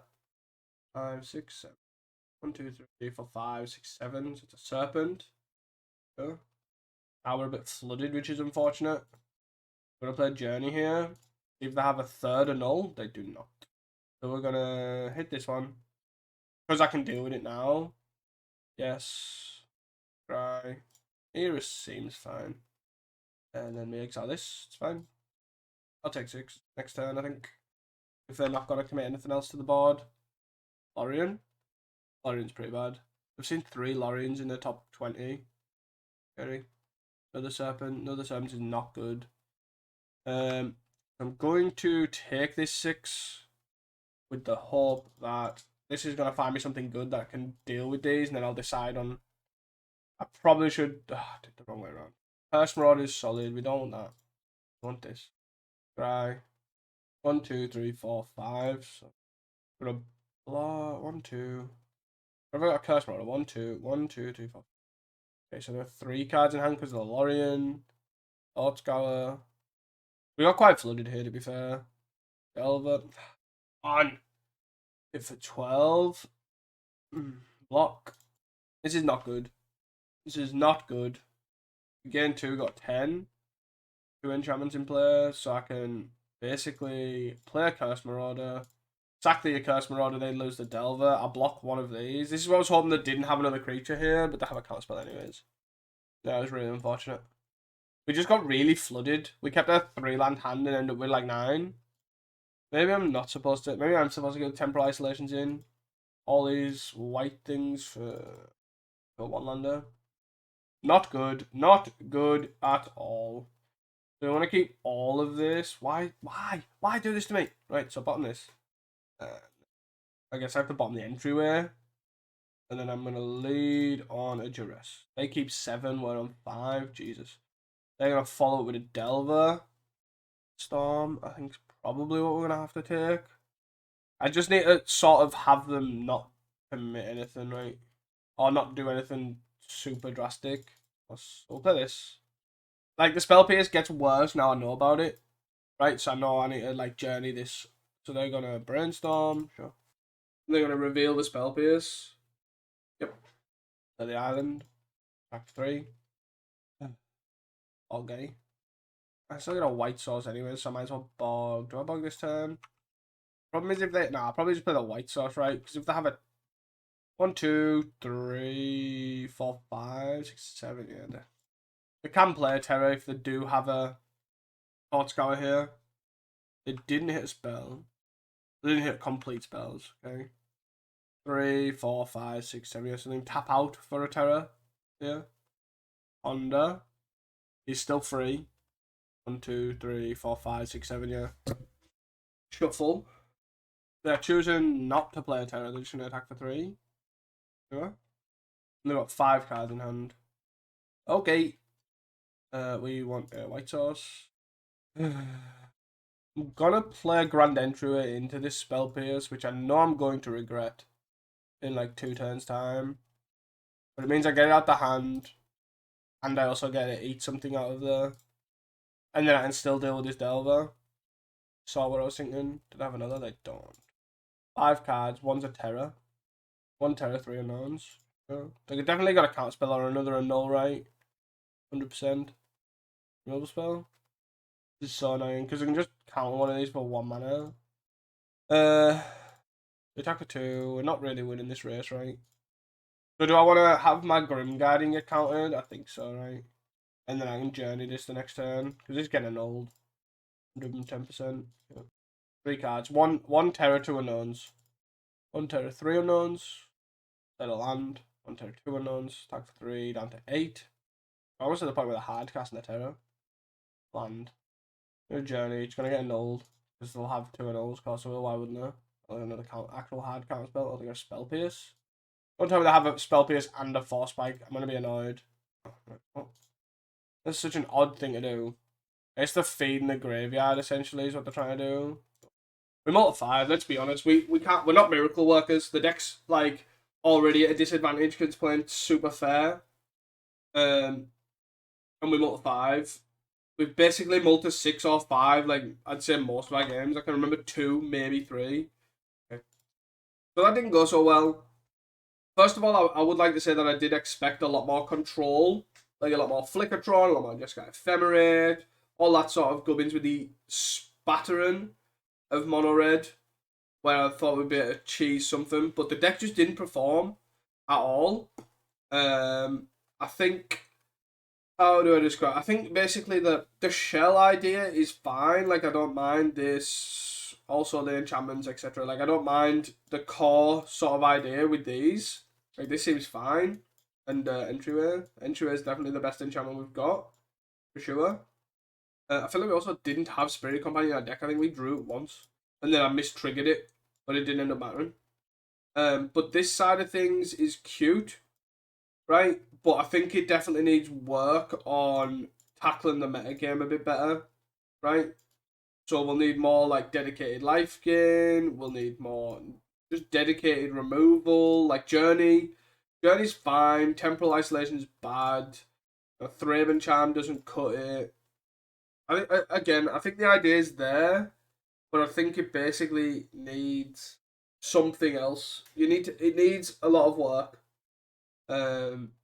5, 6, 7. 1, 2, 3, 4, 5, 6, 7. So it's a Serpent. Yeah. Now we're a bit flooded, which is unfortunate. I'm gonna play Journey here. If they have a third annul, they do not. So we're gonna hit this one. Because I can deal with it now. Yes. Try. Iris seems fine. And then we exile this. It's fine. I'll take 6 next turn, I think. If they're not going to commit anything else to the board. Lorien. Lorien's pretty bad. I've seen 3 Loriens in the top 20. Scary. Another Serpent. Another Serpent is not good. I'm going to take this 6 with the hope that this is going to find me something good that can deal with these, and then I'll decide on. I probably should. I did the wrong way around. Curse Rod is solid. We don't want that. We want this. Try. 1, 2, 3, 4, 5. So I'm gonna blah 1, 2. I've got a Curse Rod. 1, 2, 1, 2, 3, 4. Okay, so there are 3 cards in hand because of the Lorien. Scour. We got quite flooded here, to be fair. Delver. On. Hit for 12. Block. This is not good. This is not good. Again, 2 got 10. 2 enchantments in play, so I can basically play a Curse Marauder. Sack the Curse Marauder, they lose the Delver. I'll block one of these. This is what I was hoping they didn't have another creature here, but they have a counterspell anyways. That was really unfortunate. We just got really flooded. We kept a 3-land hand and ended up with like 9. Maybe I'm not supposed to. Maybe I'm supposed to get temporal isolations in. All these white things for one lander. Not good. Not good at all. So I want to keep all of this. Why? Why do this to me? Right, so bottom this. I guess I have to bottom the entryway. And then I'm going to lead on a duress. They keep 7, we're on 5. Jesus. They're going to follow it with a Delver. Storm, I think, is probably what we're going to have to take. I just need to sort of have them not commit anything, right? Or not do anything super drastic. We'll play this. Like, the spell pierce gets worse now I know about it. Right, so I know I need to, like, journey this. So they're going to brainstorm, sure. They're going to reveal the spell pierce. Yep. To the island. Back 3. Okay. I still got a white source anyway, so I might as well bog. Do I bog this turn? Problem is if they... Nah, I'll probably just play the white source, right? Because if they have a 1, 2, 3, 4, 5, 6, 7, yeah. They can play a terror if they do have a Thought Scour here. They didn't hit a spell. They didn't hit complete spells, okay? 3, 4, 5, 6, 7, yeah. So then tap out for a terror. Yeah. Honda. He's still free. 1, 2, 3, 4, 5, 6, 7, yeah. Shuffle. They're choosing not to play a terror. They're just going to attack for 3. Sure. They've got 5 cards in hand. Okay. We want a white source. I'm gonna play a Grand Entryway into this spell pierce, which I know I'm going to regret in like 2 turns time. But it means I get it out the hand, and I also get to eat something out of there. And then I can still deal with this Delver. Saw what I was thinking. Did I have another? They don't. 5 cards, one's a terror. 1 terror, 3 unknowns. So they definitely got a counter spell or another annul, right? 100%. Removal spell. This is so annoying because I can just counter one of these for 1 mana. Attack for 2. We're not really winning this race, right? So do I want to have my Grim Guarding get countered? I think so, right? And then I can journey this the next turn because it's getting old. 110%. Yeah. 3 cards. One terror, 2 unknowns. 1 terror, 3 unknowns. Set a land. 1 terror, 2 unknowns. Attack for 3 down to 8. Almost at the point where the hard casting the terror. Land. No journey. It's gonna get annulled because they'll have 2 annulls. So why wouldn't they? Another actual hard counter spell. Or they got a spell pierce. Don't tell me they have a spell pierce and a force spike. I'm gonna be annoyed. Oh. That's such an odd thing to do. It's the feed in the graveyard essentially is what they're trying to do. We're multi-5, let's be honest. We can't. We're not miracle workers. The deck's like already at a disadvantage because it's playing super fair. And we're multi-5. We've basically multi-6 or 5. Like I'd say most of our games. I can remember 2, maybe 3. Okay. So that didn't go so well. First of all, I would like to say that I did expect a lot more control, like a lot more Flickertron, a lot more Jeskai Ephemerate, all that sort of gubbins with the spattering of Mono Red, where I thought we'd be able to cheese something, but the deck just didn't perform at all. I think, how do I describe it? I think basically the shell idea is fine, like I don't mind this, also the enchantments, etc. Like I don't mind the core sort of idea with these. Like this seems fine. And entryway is definitely the best enchantment we've got, for sure. I feel like we also didn't have Spirit Companion in our deck. I think we drew it once. And then I mistriggered it, but it didn't end up mattering. But this side of things is cute, right? But I think it definitely needs work on tackling the metagame a bit better, right? So we'll need more like dedicated life gain. We'll need more just dedicated removal, like Journey. Journey's fine. Temporal Isolation's bad. Thraben Charm doesn't cut it. I think the idea is there, but I think it basically needs something else. It needs a lot of work.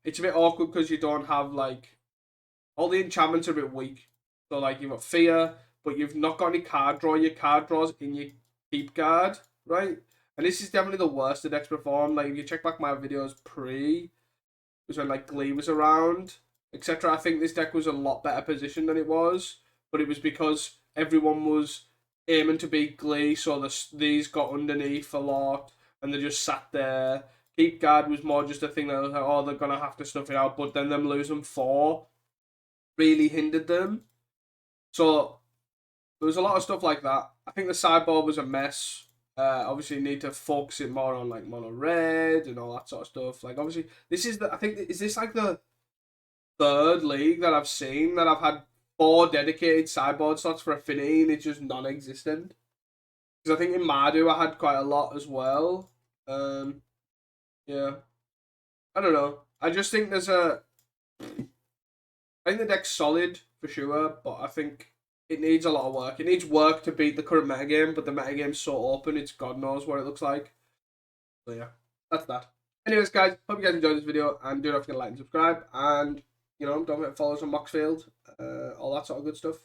It's a bit awkward because you don't have like all the enchantments are a bit weak. So like you've got Fear, but you've not got any card draw. Your card draws in your keep guard, right? And this is definitely the worst the deck's performed. Like if you check back my videos was when like Glee was around, etc. I think this deck was a lot better positioned than it was, but it was because everyone was aiming to beat Glee, so these got underneath a lot, and they just sat there. Keep guard was more just a thing that was like, oh, they're gonna have to stuff it out, but then them losing 4 really hindered them. So there was a lot of stuff like that. I think the sideboard was a mess. Obviously, need to focus it more on like mono red and all that sort of stuff. Like, obviously, this is is this like the 3rd league that I've seen that I've had 4 dedicated sideboard slots for affinity, and it's just non-existent. Because I think in Mardu I had quite a lot as well. Yeah, I don't know. I just think I think the deck's solid for sure, but I think it needs a lot of work. It needs work to beat the current metagame, but the metagame's so open, it's God knows what it looks like. So yeah, that's that. Anyways, guys, hope you guys enjoyed this video, and do not forget to like and subscribe, and don't forget to follow us on Moxfield, all that sort of good stuff,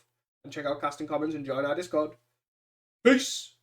and check out Casting Commons and join our Discord. Peace!